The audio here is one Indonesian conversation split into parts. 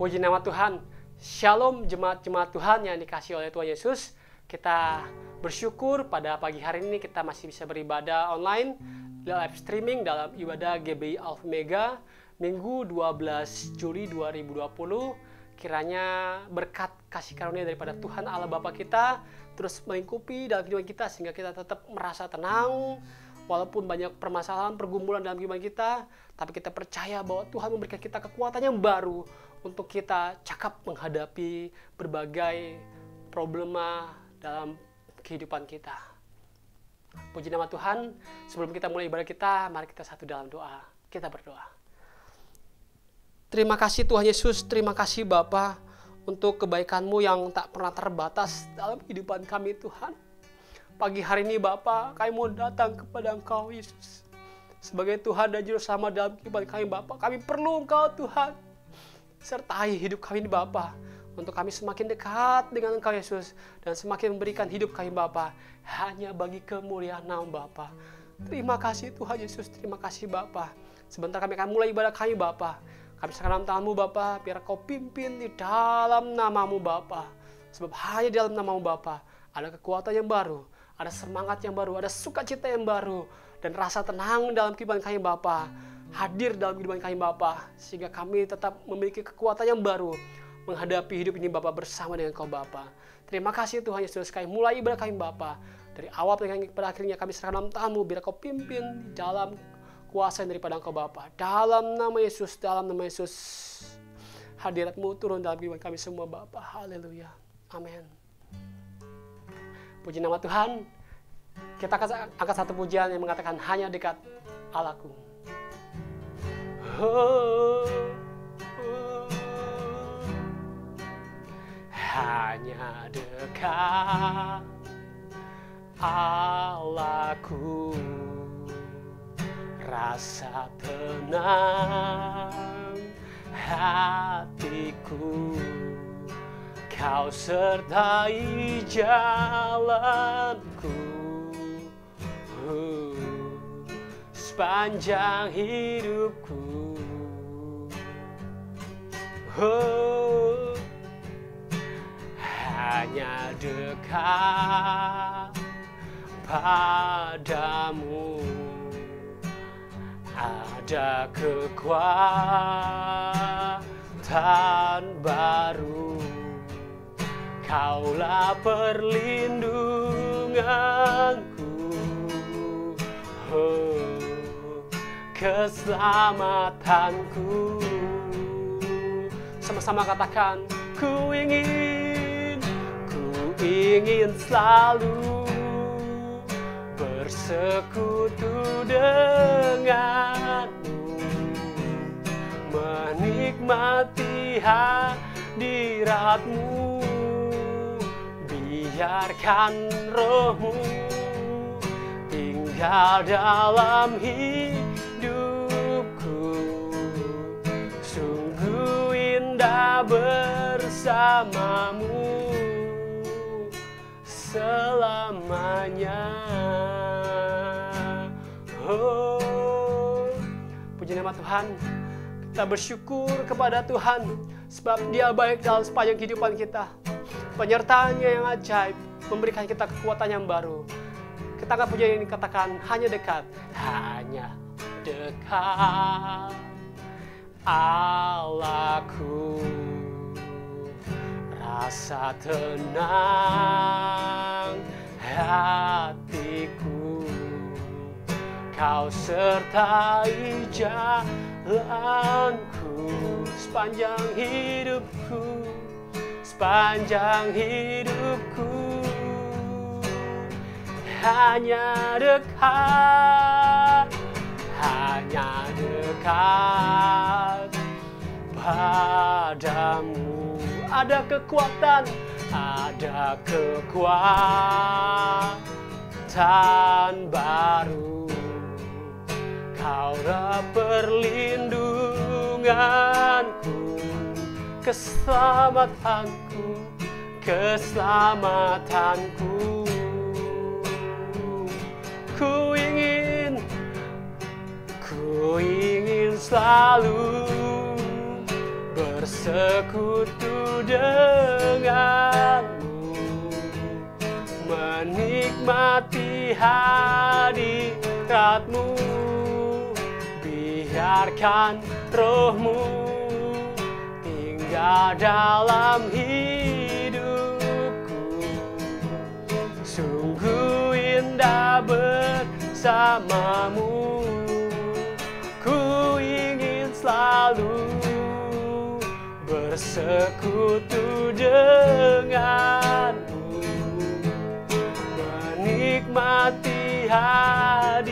Puji nama Tuhan. Shalom jemaat-jemaat Tuhan yang dikasihi oleh Tuhan Yesus. Kita bersyukur pada pagi hari ini kita masih bisa beribadah online, live streaming dalam ibadah GBI Alpha Mega Minggu 12 Juli 2020. Kiranya berkat kasih karunia daripada Tuhan Allah Bapa kita terus melingkupi dalam kehidupan kita sehingga kita tetap merasa tenang walaupun banyak permasalahan, pergumulan dalam kehidupan kita, tapi kita percaya bahwa Tuhan memberikan kita kekuatan yang baru untuk kita cakap menghadapi berbagai problema dalam kehidupan kita. Puji nama Tuhan. Sebelum kita mulai ibadah kita, mari kita satu dalam doa. Kita berdoa. Terima kasih Tuhan Yesus, terima kasih Bapa untuk kebaikan-Mu yang tak pernah terbatas dalam kehidupan kami Tuhan. Pagi hari ini Bapa, kami mau datang kepada Engkau Yesus. Sebagai Tuhan dan Juru Selamat dalam kehidupan kami Bapa, kami perlu Engkau Tuhan. Sertai hidup kami Bapa, untuk kami semakin dekat dengan Engkau Yesus dan semakin memberikan hidup kami Bapa hanya bagi kemuliaan nama Bapa. Terima kasih Tuhan Yesus, terima kasih Bapa. Sebentar kami akan mulai ibadah kami Bapa. Kami serahkan dalam tangan-Mu Bapa, biar Kau pimpin di dalam nama-Mu Bapa. Sebab hanya di dalam nama-Mu Bapa ada kekuatan yang baru, ada semangat yang baru, ada sukacita yang baru, dan rasa tenang dalam kehidupan kami Bapa hadir dalam kehidupan kami Bapa, sehingga kami tetap memiliki kekuatan yang baru menghadapi hidup ini Bapa bersama dengan Kau Bapa. Terima kasih Tuhan Yesus, kami mulai ibadah kami Bapa. Dari awal pada akhirnya kami serahkan dalam tangan-Mu, biar Kau pimpin di dalam kuasa daripada Engkau Bapa. Dalam nama Yesus, hadirat-Mu turun dalam kehidupan kami semua Bapa. Haleluya. Amin. Puji nama Tuhan. Kita akan angkat satu pujian yang mengatakan hanya dekat Allahku. Hanya dekat Allahku, rasa tenang hatiku, Kau sertai jalanku sepanjang hidupku. Hanya dekat padamu ada kekuatan baru. Kaulah perlindunganku, keselamatanku. Sama-sama katakan, ku ingin selalu bersekutu denganmu, menikmati hadirat-Mu, biarkan Roh-Mu tinggal dalam hidupku. Sungguh indah bersamamu selamanya. Puji nama Tuhan. Kita bersyukur kepada Tuhan sebab Dia baik dalam sepanjang kehidupan kita. Penyertaannya yang ajaib memberikan kita kekuatan yang baru. Kita akan puji ini, katakan hanya dekat Allahku, rasa tenang hatiku, Kau sertai jalanku sepanjang hidupku, sepanjang hidupku. Hanya dekat padamu ada kekuatan baru. Kaulah perlindunganku, keselamatanku. Ku ingin selalu bersekutu denganmu, menikmati hadiratmu. Biarkan rohmu tinggal dalam hidupku. Sungguh indah bersamamu. Ku ingin selalu bersekutu denganmu, menikmati hadiratmu.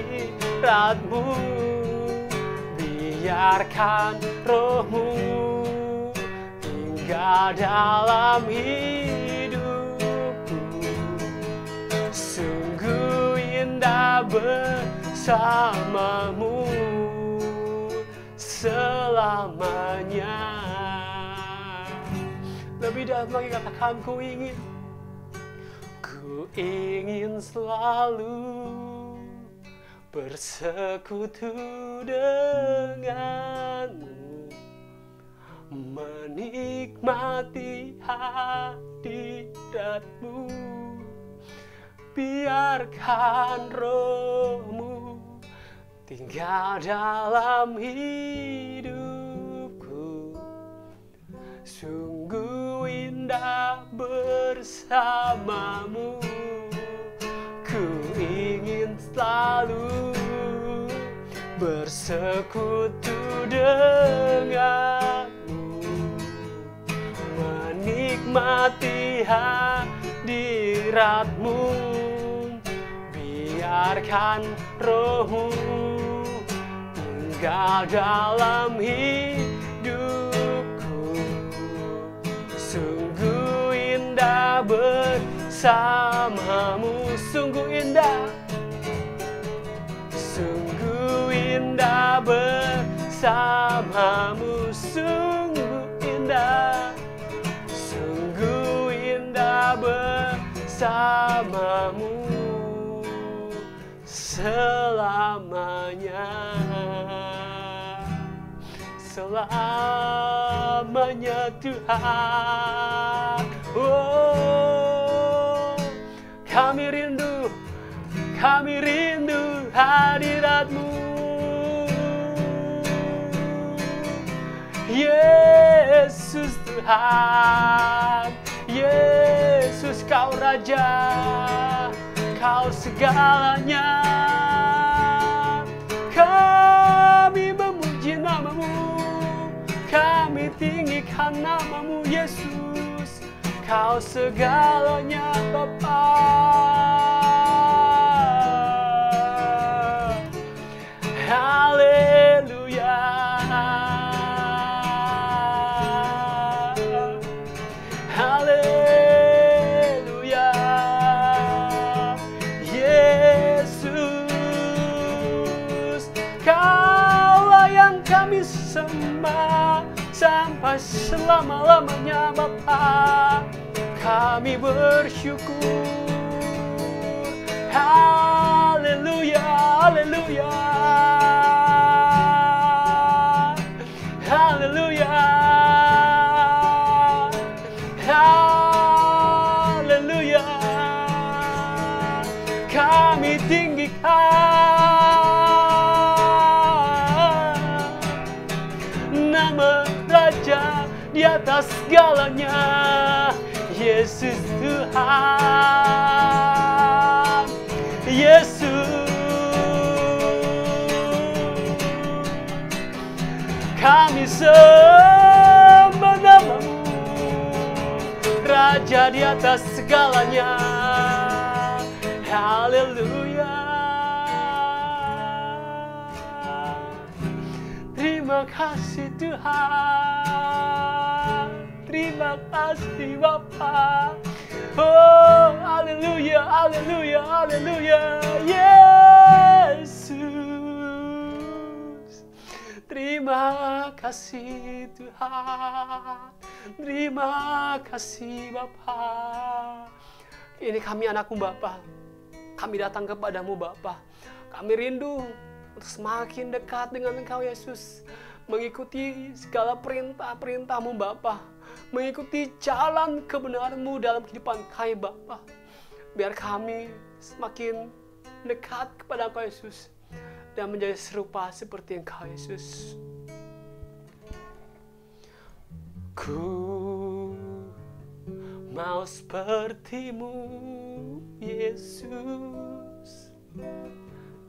Biarkan rohmu tinggal dalam hidupku. Sungguh indah bersamamu selamanya. Lebih dalam lagi katakan, ku ingin selalu bersekutu denganmu, menikmati hadiratmu. Biarkan rohmu tinggal dalam hidupku. Sungguh indah bersamamu. Ku ingin selalu bersekutu denganmu, menikmati hadiratmu. Biarkan rohmu tinggal dalam hidupku. Sungguh indah bersamamu. Sungguh indah, sungguh indah bersamamu. Sungguh indah, sungguh indah bersamamu selamanya. Selamanya Tuhan. Oh, kami rindu hadirat-Mu. Yesus Tuhan, Yesus Kau Raja, Kau segalanya. Kami memuji nama-Mu, kami tinggikan nama-Mu Yesus. Kau segalanya Bapa. Haleluya. Haleluya. Yesus, Kaulah yang kami sembah sampai selama-lamanya Bapa. Kami bersyukur. Haleluya, haleluya. Haleluya. Haleluya. Kami tinggikan nama Raja di atas segalanya, Yesus Tuhan. Yesus, kami sembah nama-Mu, Raja di atas segalanya. Haleluya. Terima kasih Tuhan, terima kasih Bapa. Oh, haleluya, haleluya, haleluya. Yesus, terima kasih Tuhan, terima kasih Bapa. Ini kami anak-Mu Bapa, kami datang kepadamu Bapa. Kami rindu untuk semakin dekat dengan Engkau Yesus, mengikuti segala perintah-perintah-Mu Bapa, mengikuti jalan kebenaran-Mu dalam kehidupan kami Bapa. Biar kami semakin dekat kepada Engkau Yesus dan menjadi serupa seperti Engkau Yesus. Ku mau seperti-Mu Yesus,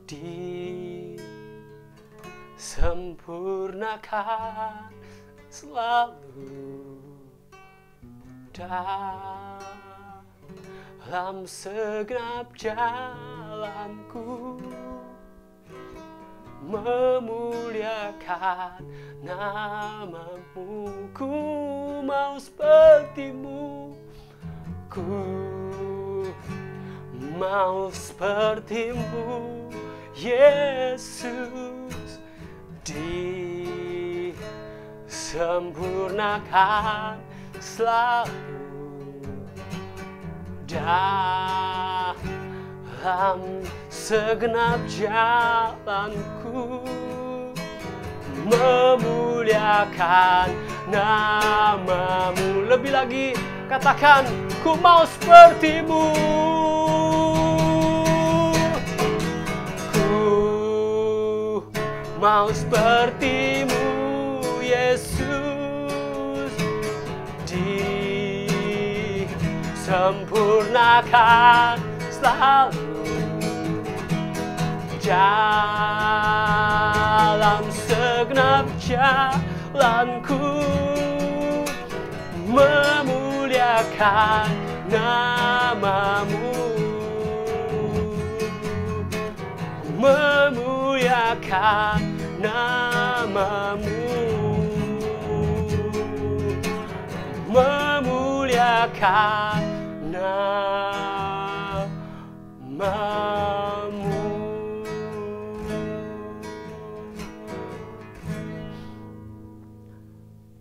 disempurnakan selalu dalam segenap jalanku, memuliakan nama-Mu. Ku mau seperti-Mu, ku mau seperti-Mu Yesus, disempurnakan selalu dalam segenap jalanku, memuliakan nama-Mu. Lebih lagi, katakan, ku mau seperti-Mu. Ku mau seperti-Mu Yesus, disempurnakan selalu dalam segenap jalanku, memuliakan nama-Mu, memuliakan nama-Mu, memuliakan nama-Mu.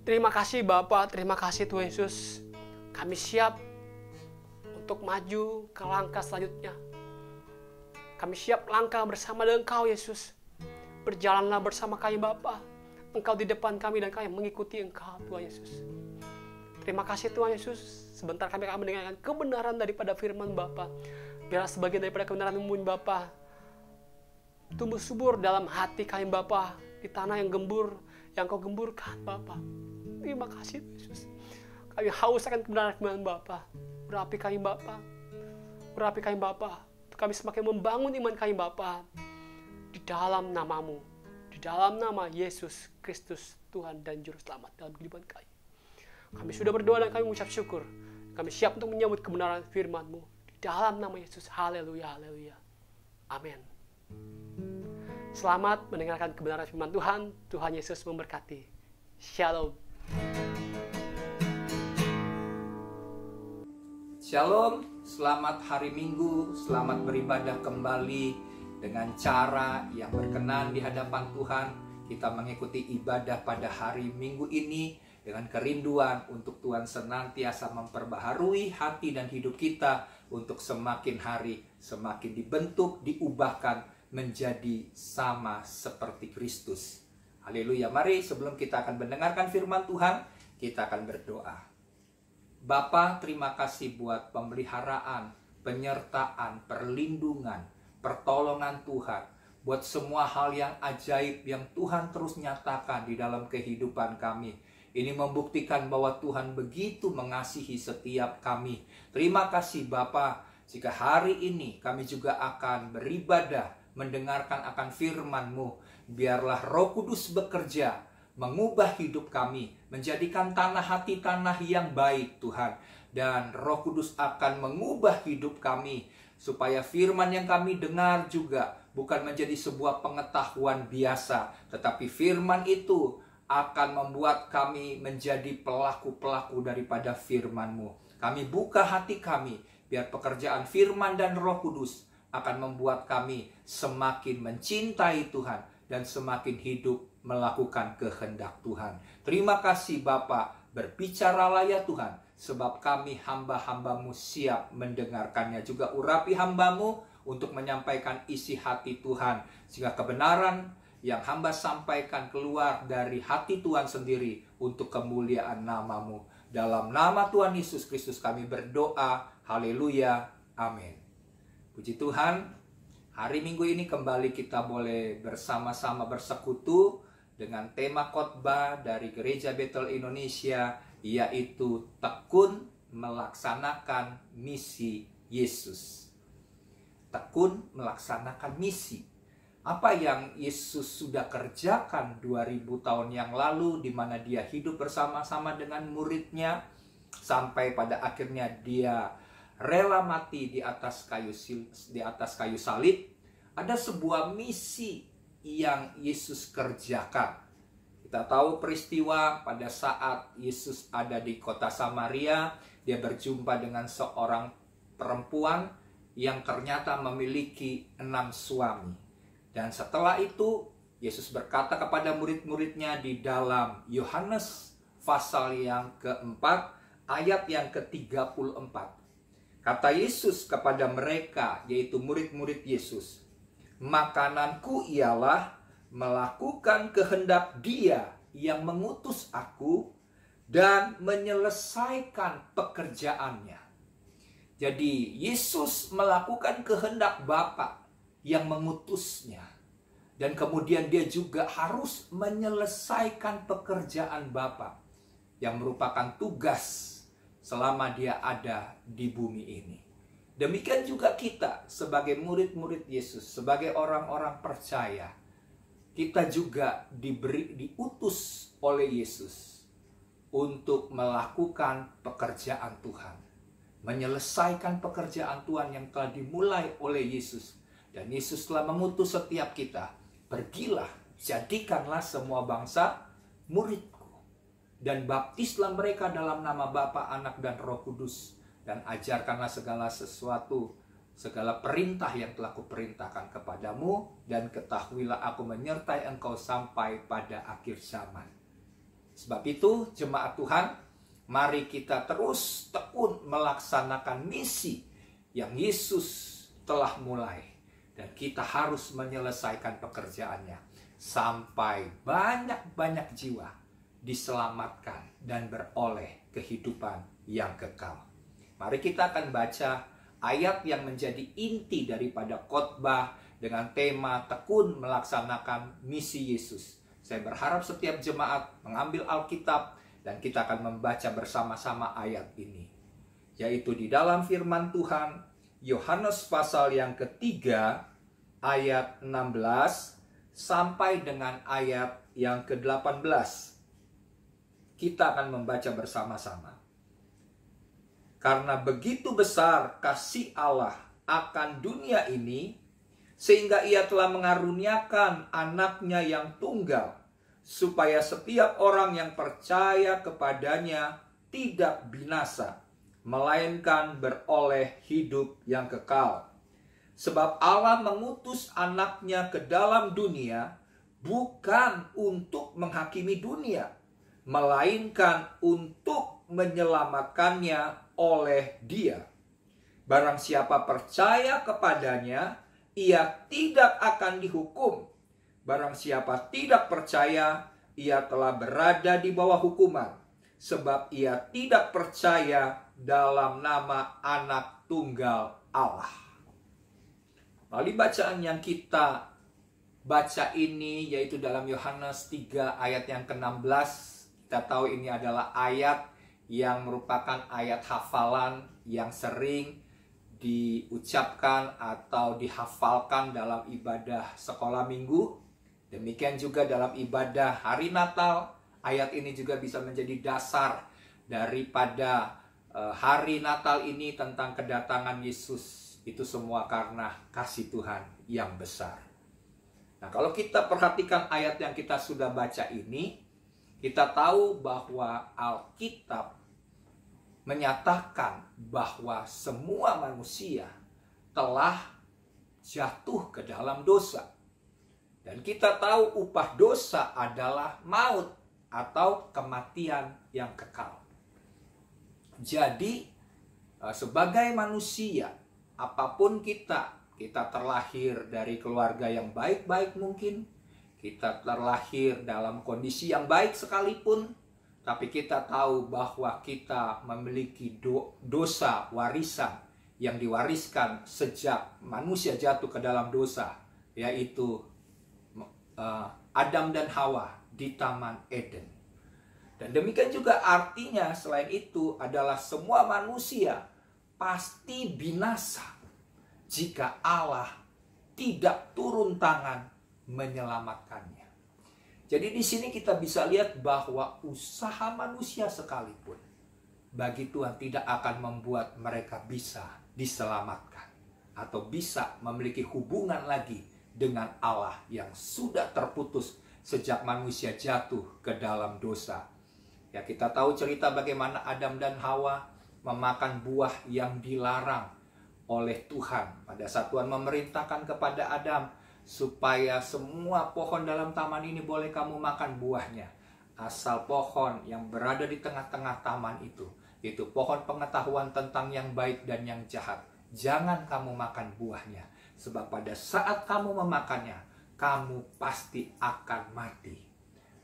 Terima kasih Bapa, terima kasih Tuhan Yesus. Kami siap untuk maju ke langkah selanjutnya. Kami siap langkah bersama dengan Engkau Yesus. Berjalanlah bersama kami Bapa. Engkau di depan kami dan kami mengikuti Engkau Tuhan Yesus. Terima kasih Tuhan Yesus. Sebentar kami akan mendengarkan kebenaran daripada firman Bapa. Biarlah sebagian daripada kebenaran-Mu Bapa tumbuh subur dalam hati kami Bapa, di tanah yang gembur, yang Kau gemburkan Bapa. Terima kasih Yesus. Kami haus akan kebenaran-kebenaran Bapa. Urapi kami Bapa. Urapi kami Bapa. Kami semakin membangun iman kami Bapa. Di dalam nama-Mu. Di dalam nama Yesus Kristus Tuhan dan Juru Selamat dalam kehidupan kami. Kami sudah berdoa dan kami mengucap syukur. Kami siap untuk menyambut kebenaran firman-Mu. Di dalam nama Yesus. Haleluya, haleluya. Amin. Selamat mendengarkan kebenaran firman Tuhan. Tuhan Yesus memberkati. Shalom. Shalom, selamat hari Minggu, selamat beribadah kembali dengan cara yang berkenan di hadapan Tuhan. Kita mengikuti ibadah pada hari Minggu ini dengan kerinduan untuk Tuhan senantiasa memperbaharui hati dan hidup kita untuk semakin hari, semakin dibentuk, diubahkan menjadi sama seperti Kristus. Haleluya. Mari sebelum kita akan mendengarkan firman Tuhan, kita akan berdoa. Bapa, terima kasih buat pemeliharaan, penyertaan, perlindungan, pertolongan Tuhan. Buat semua hal yang ajaib yang Tuhan terus nyatakan di dalam kehidupan kami. Ini membuktikan bahwa Tuhan begitu mengasihi setiap kami. Terima kasih Bapa, jika hari ini kami juga akan beribadah, mendengarkan akan firman-Mu. Biarlah Roh Kudus bekerja, mengubah hidup kami, menjadikan tanah hati tanah yang baik Tuhan. Dan Roh Kudus akan mengubah hidup kami, supaya firman yang kami dengar juga bukan menjadi sebuah pengetahuan biasa, tetapi firman itu akan membuat kami menjadi pelaku-pelaku daripada firman-Mu. Kami buka hati kami, biar pekerjaan firman dan Roh Kudus akan membuat kami semakin mencintai Tuhan dan semakin hidup melakukan kehendak Tuhan. Terima kasih Bapa, berbicaralah ya Tuhan, sebab kami hamba-hamba-Mu siap mendengarkannya. Juga urapi hamba-Mu untuk menyampaikan isi hati Tuhan, sehingga kebenaran yang hamba sampaikan keluar dari hati Tuhan sendiri untuk kemuliaan nama-Mu. Dalam nama Tuhan Yesus Kristus kami berdoa. Haleluya. Amin. Puji Tuhan, hari Minggu ini kembali kita boleh bersama-sama bersekutu dengan tema khotbah dari Gereja Betel Indonesia, yaitu tekun melaksanakan misi Yesus. Tekun melaksanakan misi. Apa yang Yesus sudah kerjakan 2000 tahun yang lalu, di mana dia hidup bersama-sama dengan muridnya, sampai pada akhirnya dia rela mati di atas kayu salib. Ada sebuah misi yang Yesus kerjakan. Kita tahu peristiwa pada saat Yesus ada di kota Samaria, dia berjumpa dengan seorang perempuan yang ternyata memiliki 6 suami. Dan setelah itu, Yesus berkata kepada murid-muridnya di dalam Yohanes pasal yang keempat, ayat yang ke-34. Kata Yesus kepada mereka, yaitu murid-murid Yesus, "Makananku ialah melakukan kehendak Dia yang mengutus aku dan menyelesaikan pekerjaannya." Jadi Yesus melakukan kehendak Bapa yang mengutusnya. Dan kemudian dia juga harus menyelesaikan pekerjaan Bapa yang merupakan tugas selama dia ada di bumi ini. Demikian juga kita sebagai murid-murid Yesus, sebagai orang-orang percaya, kita juga diutus oleh Yesus untuk melakukan pekerjaan Tuhan, menyelesaikan pekerjaan Tuhan yang telah dimulai oleh Yesus. Dan Yesus telah mengutus setiap kita, "Pergilah, jadikanlah semua bangsa muridku, dan baptislah mereka dalam nama Bapa, Anak, dan Roh Kudus, dan ajarkanlah segala sesuatu, segala perintah yang telah kuperintahkan kepadamu, dan ketahuilah aku menyertai engkau sampai pada akhir zaman." Sebab itu, jemaat Tuhan, mari kita terus tekun melaksanakan misi yang Yesus telah mulai. Dan kita harus menyelesaikan pekerjaannya sampai banyak-banyak jiwa diselamatkan dan beroleh kehidupan yang kekal. Mari kita akan baca ayat yang menjadi inti daripada khotbah dengan tema tekun melaksanakan misi Yesus. Saya berharap setiap jemaat mengambil Alkitab dan kita akan membaca bersama-sama ayat ini, yaitu di dalam firman Tuhan Yohanes pasal yang ketiga, ayat 16 sampai dengan ayat yang ke-18. Kita akan membaca bersama-sama. "Karena begitu besar kasih Allah akan dunia ini, sehingga ia telah mengaruniakan anaknya yang tunggal, supaya setiap orang yang percaya kepadanya tidak binasa, melainkan beroleh hidup yang kekal. Sebab Allah mengutus anaknya ke dalam dunia bukan untuk menghakimi dunia, melainkan untuk menyelamatkannya oleh Dia. Barang siapa percaya kepadanya, ia tidak akan dihukum. Barang siapa tidak percaya, ia telah berada di bawah hukuman, sebab ia tidak percaya dalam nama Anak Tunggal Allah." Melalui bacaan yang kita baca ini, yaitu dalam Yohanes 3 ayat yang ke-16, kita tahu ini adalah ayat yang merupakan ayat hafalan yang sering diucapkan atau dihafalkan dalam ibadah sekolah minggu. Demikian juga dalam ibadah hari Natal, ayat ini juga bisa menjadi dasar daripada hari Natal ini tentang kedatangan Yesus. Itu semua karena kasih Tuhan yang besar. Nah, kalau kita perhatikan ayat yang kita sudah baca ini, kita tahu bahwa Alkitab menyatakan bahwa semua manusia telah jatuh ke dalam dosa. Dan kita tahu upah dosa adalah maut atau kematian yang kekal. Jadi, sebagai manusia, apapun kita terlahir dari keluarga yang baik-baik mungkin, Kita terlahir dalam kondisi yang baik sekalipun, tapi kita tahu bahwa kita memiliki dosa warisan yang diwariskan sejak manusia jatuh ke dalam dosa, yaitu Adam dan Hawa di Taman Eden. Dan demikian juga artinya selain itu adalah semua manusia pasti binasa jika Allah tidak turun tangan menyelamatkannya. Jadi di sini kita bisa lihat bahwa usaha manusia sekalipun bagi Tuhan tidak akan membuat mereka bisa diselamatkan atau bisa memiliki hubungan lagi dengan Allah yang sudah terputus sejak manusia jatuh ke dalam dosa. Ya, kita tahu cerita bagaimana Adam dan Hawa memakan buah yang dilarang oleh Tuhan. Pada saat Tuhan memerintahkan kepada Adam supaya semua pohon dalam taman ini boleh kamu makan buahnya, asal pohon yang berada di tengah-tengah taman itu, yaitu pohon pengetahuan tentang yang baik dan yang jahat, jangan kamu makan buahnya, sebab pada saat kamu memakannya, kamu pasti akan mati.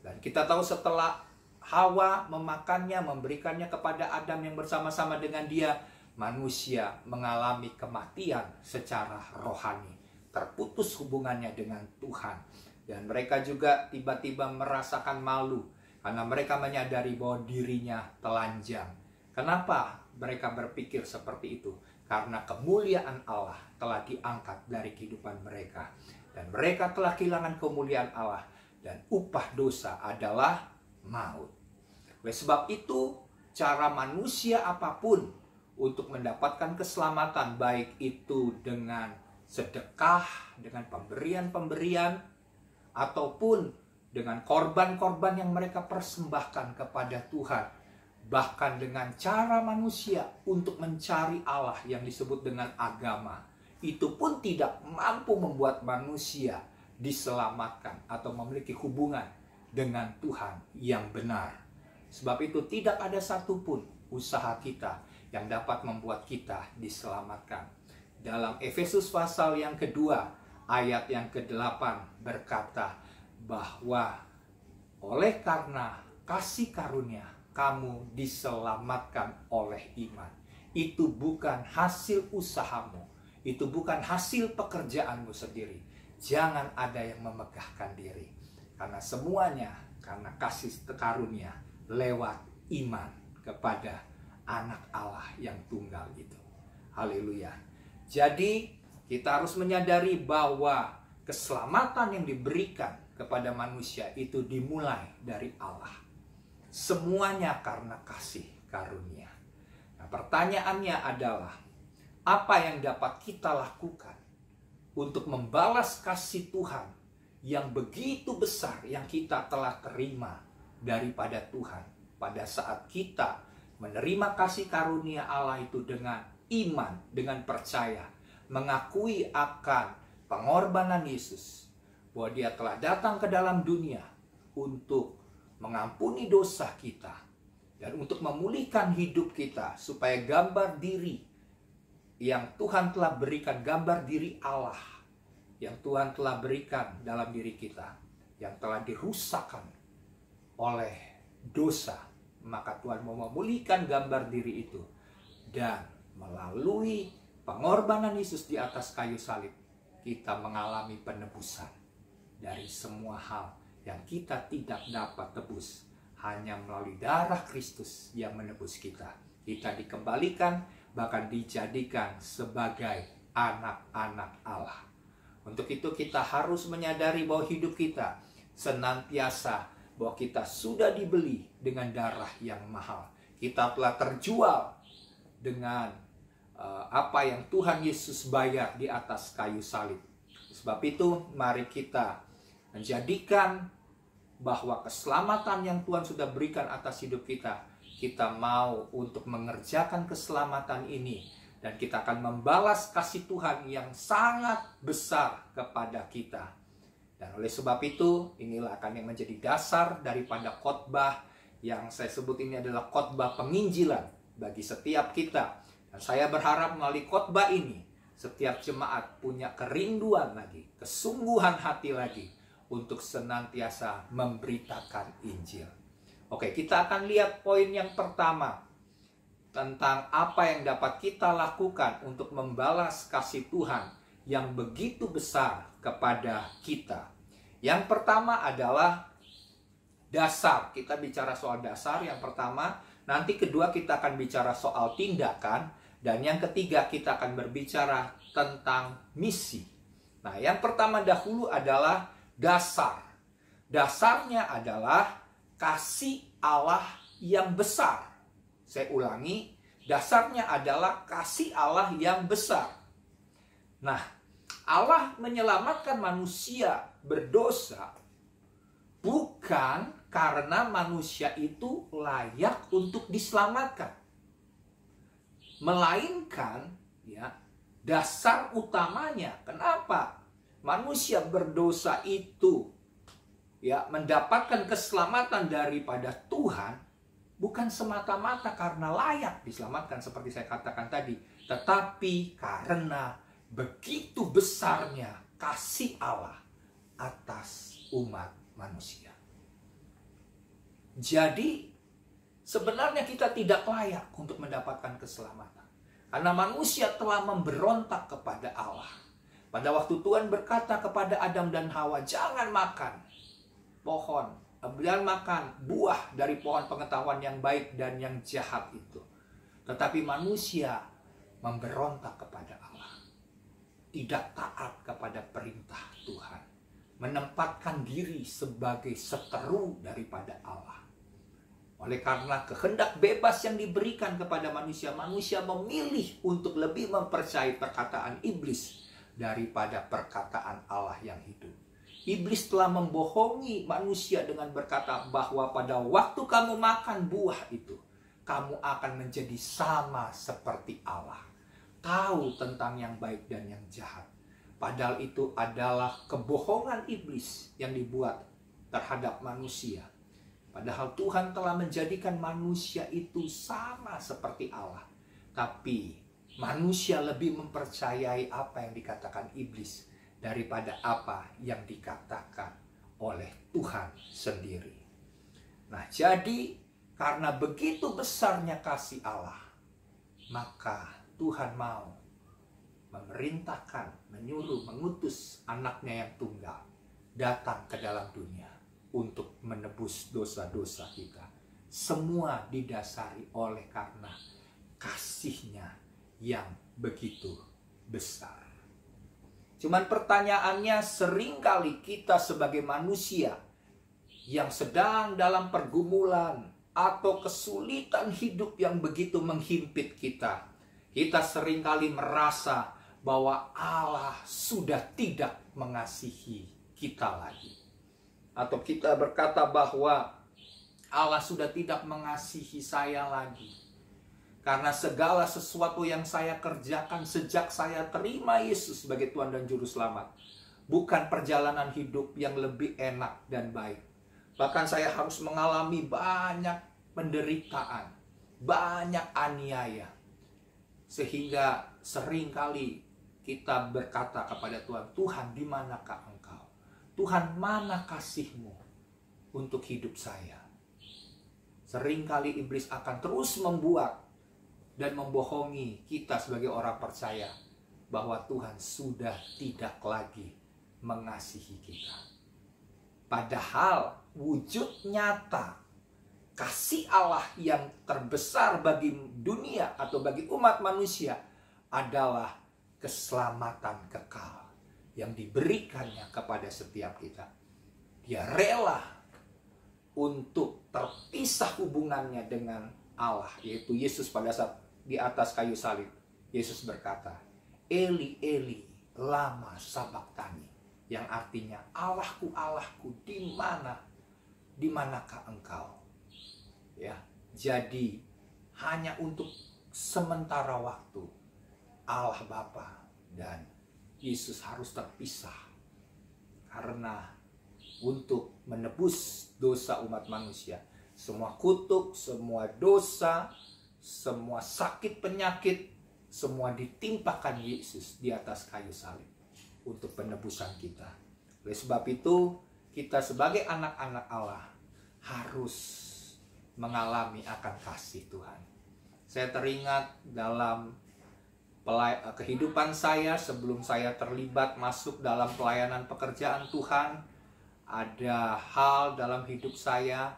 Dan kita tahu setelah Hawa memakannya, memberikannya kepada Adam yang bersama-sama dengan dia, manusia mengalami kematian secara rohani, terputus hubungannya dengan Tuhan. Dan mereka juga tiba-tiba merasakan malu karena mereka menyadari bahwa dirinya telanjang. Kenapa mereka berpikir seperti itu? Karena kemuliaan Allah telah diangkat dari kehidupan mereka. Dan mereka telah kehilangan kemuliaan Allah. Dan upah dosa adalah maut. Oleh sebab itu, cara manusia apapun untuk mendapatkan keselamatan, baik itu dengan sedekah, dengan pemberian-pemberian, ataupun dengan korban-korban yang mereka persembahkan kepada Tuhan, bahkan dengan cara manusia untuk mencari Allah yang disebut dengan agama, itu pun tidak mampu membuat manusia diselamatkan atau memiliki hubungan dengan Tuhan yang benar. Sebab itu tidak ada satupun usaha kita yang dapat membuat kita diselamatkan. Dalam Efesus pasal yang kedua, ayat yang ke-8 berkata bahwa oleh karena kasih karunia kamu diselamatkan oleh iman. Itu bukan hasil usahamu, itu bukan hasil pekerjaanmu sendiri. Jangan ada yang memegahkan diri, karena semuanya karena kasih karunia lewat iman kepada anak Allah yang tunggal itu. Haleluya. Jadi kita harus menyadari bahwa keselamatan yang diberikan kepada manusia itu dimulai dari Allah. Semuanya karena kasih karunia. Nah, pertanyaannya adalah, apa yang dapat kita lakukan untuk membalas kasih Tuhan yang begitu besar yang kita telah terima daripada Tuhan pada saat kita menerima kasih karunia Allah itu dengan iman, dengan percaya, mengakui akan pengorbanan Yesus, bahwa dia telah datang ke dalam dunia untuk mengampuni dosa kita dan untuk memulihkan hidup kita, supaya gambar diri yang Tuhan telah berikan, gambar diri Allah yang Tuhan telah berikan dalam diri kita, yang telah dirusakkan oleh dosa, maka Tuhan mau memulihkan gambar diri itu. Dan melalui pengorbanan Yesus di atas kayu salib, kita mengalami penebusan dari semua hal yang kita tidak dapat tebus. Hanya melalui darah Kristus yang menebus kita. Kita dikembalikan, bahkan dijadikan sebagai anak-anak Allah. Untuk itu kita harus menyadari bahwa hidup kita senantiasa, bahwa kita sudah dibeli dengan darah yang mahal. Kita telah terjual dengan apa yang Tuhan Yesus bayar di atas kayu salib. Sebab itu mari kita menjadikan bahwa keselamatan yang Tuhan sudah berikan atas hidup kita, kita mau untuk mengerjakan keselamatan ini, dan kita akan membalas kasih Tuhan yang sangat besar kepada kita. Dan oleh sebab itu, inilah akan yang menjadi dasar daripada khotbah yang saya sebut ini adalah khotbah penginjilan bagi setiap kita. Dan saya berharap melalui khotbah ini, setiap jemaat punya kerinduan lagi, kesungguhan hati lagi untuk senantiasa memberitakan Injil. Oke, kita akan lihat poin yang pertama tentang apa yang dapat kita lakukan untuk membalas kasih Tuhan yang begitu besar kepada kita. Yang pertama adalah dasar. Kita bicara soal dasar yang pertama, nanti kedua kita akan bicara soal tindakan, dan yang ketiga kita akan berbicara tentang misi. Nah, yang pertama dahulu adalah dasar. Dasarnya adalah kasih Allah yang besar. Saya ulangi, dasarnya adalah kasih Allah yang besar. Nah, Allah menyelamatkan manusia berdosa bukan karena manusia itu layak untuk diselamatkan, melainkan ya, dasar utamanya kenapa manusia berdosa itu ya mendapatkan keselamatan daripada Tuhan bukan semata-mata karena layak diselamatkan seperti saya katakan tadi, tetapi karena begitu besarnya kasih Allah atas umat manusia. Jadi sebenarnya kita tidak layak untuk mendapatkan keselamatan karena manusia telah memberontak kepada Allah. Pada waktu Tuhan berkata kepada Adam dan Hawa, jangan makan buah dari pohon pengetahuan yang baik dan yang jahat itu. Tetapi manusia memberontak kepada Allah, tidak taat kepada perintah Tuhan, menempatkan diri sebagai seteru daripada Allah. Oleh karena kehendak bebas yang diberikan kepada manusia, manusia memilih untuk lebih mempercayai perkataan iblis daripada perkataan Allah yang hidup. Iblis telah membohongi manusia dengan berkata bahwa pada waktu kamu makan buah itu, kamu akan menjadi sama seperti Allah, tahu tentang yang baik dan yang jahat. Padahal itu adalah kebohongan iblis yang dibuat terhadap manusia. Padahal Tuhan telah menjadikan manusia itu sama seperti Allah. Tapi manusia lebih mempercayai apa yang dikatakan iblis daripada apa yang dikatakan oleh Tuhan sendiri. Nah, jadi karena begitu besarnya kasih Allah, maka Tuhan mau memerintahkan, menyuruh, mengutus anaknya yang tunggal datang ke dalam dunia untuk menebus dosa-dosa kita. Semua didasari oleh karena kasihnya yang begitu besar. Cuman pertanyaannya, seringkali kita sebagai manusia yang sedang dalam pergumulan atau kesulitan hidup yang begitu menghimpit kita, kita seringkali merasa bahwa Allah sudah tidak mengasihi kita lagi. Atau kita berkata bahwa Allah sudah tidak mengasihi saya lagi. Karena segala sesuatu yang saya kerjakan sejak saya terima Yesus sebagai Tuhan dan Juru Selamat, bukan perjalanan hidup yang lebih enak dan baik. Bahkan saya harus mengalami banyak penderitaan, banyak aniaya. Sehingga seringkali kita berkata kepada Tuhan, Tuhan, di manakah Engkau? Tuhan, mana kasih-Mu untuk hidup saya? Seringkali iblis akan terus membuat dan membohongi kita sebagai orang percaya bahwa Tuhan sudah tidak lagi mengasihi kita. Padahal wujud nyata kasih Allah yang terbesar bagi dunia atau bagi umat manusia adalah keselamatan kekal yang diberikannya kepada setiap kita. Dia rela untuk terpisah hubungannya dengan Allah, yaitu Yesus. Pada saat di atas kayu salib, Yesus berkata, Eli, Eli, lama sabachthani, yang artinya, Allahku, Allahku, di manakah Engkau? Ya, jadi hanya untuk sementara waktu Allah Bapa dan Yesus harus terpisah, karena untuk menebus dosa umat manusia, semua kutuk, semua dosa, semua sakit penyakit, semua ditimpakan Yesus di atas kayu salib untuk penebusan kita. Oleh sebab itu, kita sebagai anak-anak Allah harus mengalami akan kasih Tuhan. Saya teringat dalam kehidupan saya sebelum saya terlibat masuk dalam pelayanan pekerjaan Tuhan, ada hal dalam hidup saya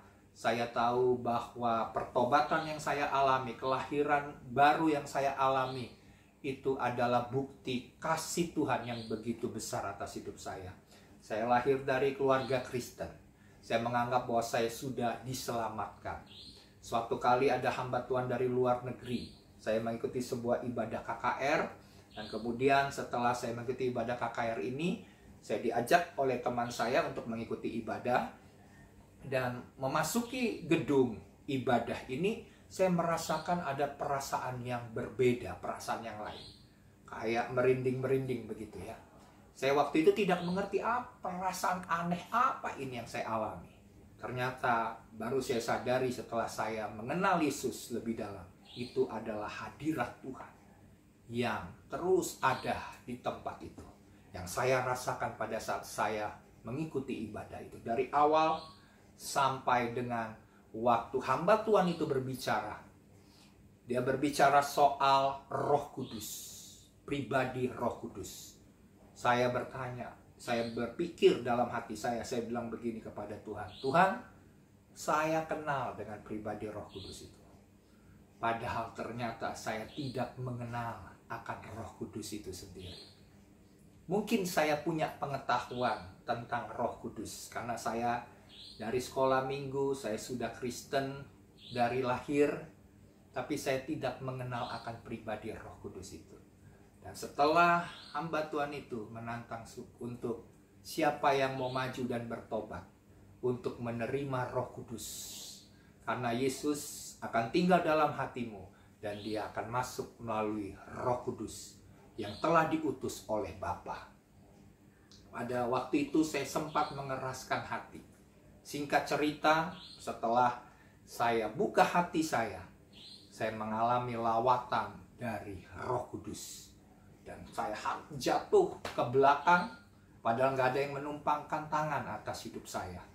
tahu bahwa pertobatan yang saya alami, kelahiran baru yang saya alami, itu adalah bukti kasih Tuhan yang begitu besar atas hidup saya. Saya lahir dari keluarga Kristen. Saya menganggap bahwa saya sudah diselamatkan. Suatu kali ada hamba Tuhan dari luar negeri. Saya mengikuti sebuah ibadah KKR. Dan kemudian setelah saya mengikuti ibadah KKR ini, saya diajak oleh teman saya untuk mengikuti ibadah. Dan memasuki gedung ibadah ini, saya merasakan ada perasaan yang berbeda, perasaan yang lain. Kayak merinding-merinding begitu ya. Saya waktu itu tidak mengerti perasaan aneh apa ini yang saya alami. Ternyata baru saya sadari setelah saya mengenal Yesus lebih dalam. Itu adalah hadirat Tuhan yang terus ada di tempat itu. Yang saya rasakan pada saat saya mengikuti ibadah itu. Dari awal sampai dengan waktu hamba Tuhan itu berbicara. Dia berbicara soal Roh Kudus, pribadi Roh Kudus. Saya bertanya, saya berpikir dalam hati saya bilang begini kepada Tuhan. Tuhan, saya kenal dengan pribadi Roh Kudus itu. Padahal ternyata saya tidak mengenal akan Roh Kudus itu sendiri. Mungkin saya punya pengetahuan tentang Roh Kudus karena saya dari sekolah minggu, saya sudah Kristen dari lahir, tapi saya tidak mengenal akan pribadi Roh Kudus itu. Dan setelah hamba Tuhan itu menantang untuk siapa yang mau maju dan bertobat untuk menerima Roh Kudus. Karena Yesus akan tinggal dalam hatimu dan dia akan masuk melalui Roh Kudus yang telah diutus oleh Bapa. Pada waktu itu saya sempat mengeraskan hati. Singkat cerita, setelah saya buka hati saya mengalami lawatan dari Roh Kudus. Dan saya jatuh ke belakang, padahal nggak ada yang menumpangkan tangan atas hidup saya.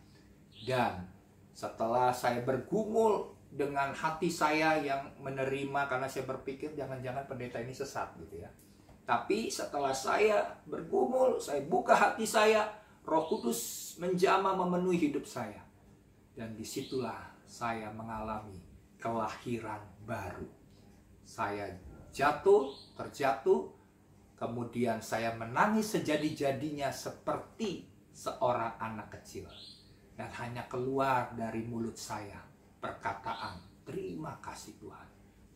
Dan setelah saya bergumul dengan hati saya yang menerima, karena saya berpikir jangan-jangan pendeta ini sesat gitu ya. Tapi setelah saya bergumul, saya buka hati saya, Roh Kudus menjamah memenuhi hidup saya. Dan disitulah saya mengalami kelahiran baru. Saya terjatuh, kemudian saya menangis sejadi-jadinya seperti seorang anak kecil. Dan hanya keluar dari mulut saya perkataan, terima kasih Tuhan,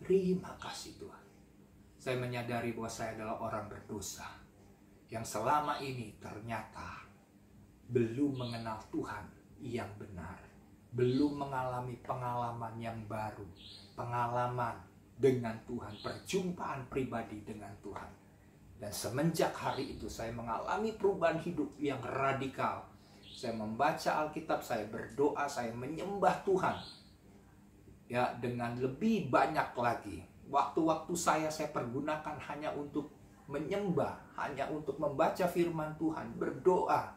terima kasih Tuhan. Saya menyadari bahwa saya adalah orang berdosa yang selama ini ternyata belum mengenal Tuhan yang benar, belum mengalami pengalaman yang baru, pengalaman dengan Tuhan, perjumpaan pribadi dengan Tuhan. Dan semenjak hari itu saya mengalami perubahan hidup yang radikal. Saya membaca Alkitab, saya berdoa, saya menyembah Tuhan ya dengan lebih banyak lagi. Waktu-waktu saya pergunakan hanya untuk menyembah, hanya untuk membaca firman Tuhan, berdoa.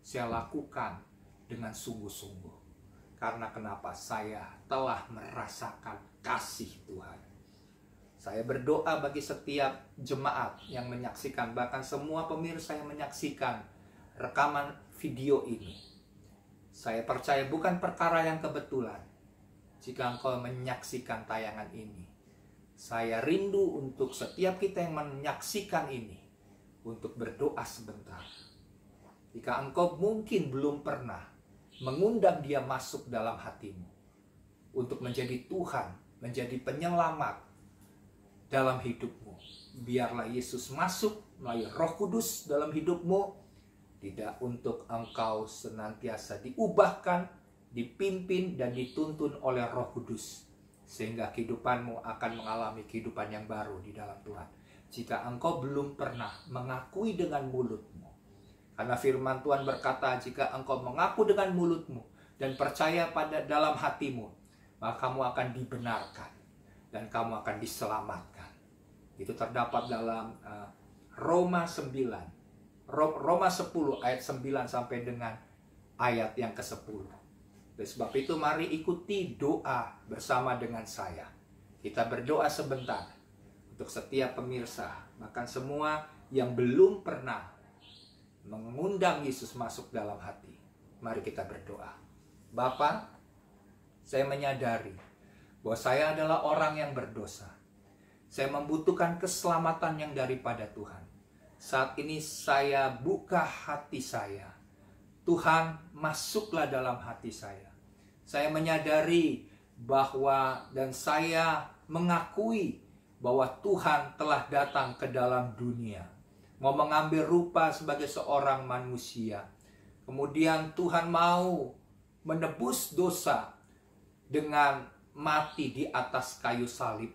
Saya lakukan dengan sungguh-sungguh. Karena kenapa? Saya telah merasakan kasih Tuhan. Saya berdoa bagi setiap jemaat yang menyaksikan, bahkan semua pemirsa yang menyaksikan rekaman video ini. Saya percaya bukan perkara yang kebetulan jika engkau menyaksikan tayangan ini. Saya rindu untuk setiap kita yang menyaksikan ini untuk berdoa sebentar. Jika engkau mungkin belum pernah mengundang dia masuk dalam hatimu untuk menjadi Tuhan, menjadi penyelamat dalam hidupmu, biarlah Yesus masuk melalui Roh Kudus dalam hidupmu, tidak untuk engkau senantiasa diubahkan, dipimpin dan dituntun oleh Roh Kudus, sehingga kehidupanmu akan mengalami kehidupan yang baru di dalam Tuhan. Jika engkau belum pernah mengakui dengan mulutmu, karena firman Tuhan berkata, jika engkau mengaku dengan mulutmu dan percaya pada dalam hatimu, maka kamu akan dibenarkan dan kamu akan diselamatkan. Itu terdapat dalam Roma 10 ayat 9 sampai dengan ayat yang ke-10. Oleh sebab itu mari ikuti doa bersama dengan saya. Kita berdoa sebentar untuk setiap pemirsa, bahkan semua yang belum pernah mengundang Yesus masuk dalam hati. Mari kita berdoa. Bapa, saya menyadari bahwa saya adalah orang yang berdosa. Saya membutuhkan keselamatan yang daripada Tuhan. Saat ini saya buka hati saya. Tuhan, masuklah dalam hati saya. Saya menyadari bahwa dan saya mengakui bahwa Tuhan telah datang ke dalam dunia, mau mengambil rupa sebagai seorang manusia. Kemudian Tuhan mau menebus dosa dengan mati di atas kayu salib.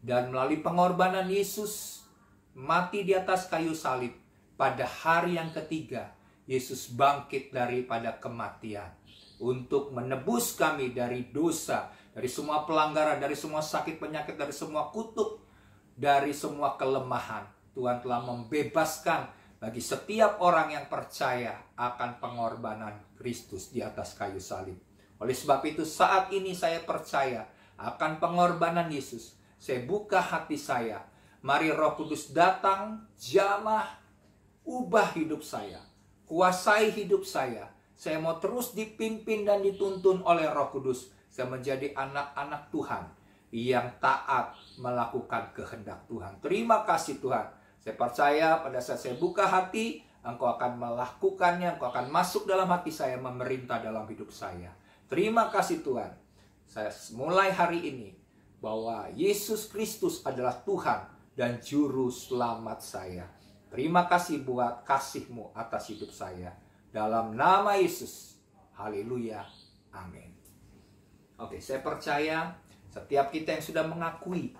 Dan melalui pengorbanan Yesus mati di atas kayu salib, pada hari yang ketiga Yesus bangkit daripada kematian untuk menebus kami dari dosa, dari semua pelanggaran, dari semua sakit penyakit, dari semua kutuk, dari semua kelemahan. Tuhan telah membebaskan bagi setiap orang yang percaya akan pengorbanan Kristus di atas kayu salib. Oleh sebab itu saat ini saya percaya akan pengorbanan Yesus. Saya buka hati saya. Mari Roh Kudus datang, jamah, ubah hidup saya. Kuasai hidup saya. Saya mau terus dipimpin dan dituntun oleh Roh Kudus. Saya menjadi anak-anak Tuhan yang taat melakukan kehendak Tuhan. Terima kasih Tuhan. Saya percaya pada saat saya buka hati, Engkau akan melakukannya. Engkau akan masuk dalam hati saya, memerintah dalam hidup saya. Terima kasih Tuhan. Saya mulai hari ini bahwa Yesus Kristus adalah Tuhan dan Juru Selamat saya. Terima kasih buat kasih-Mu atas hidup saya. Dalam nama Yesus. Haleluya. Amin. Oke, saya percaya setiap kita yang sudah mengakui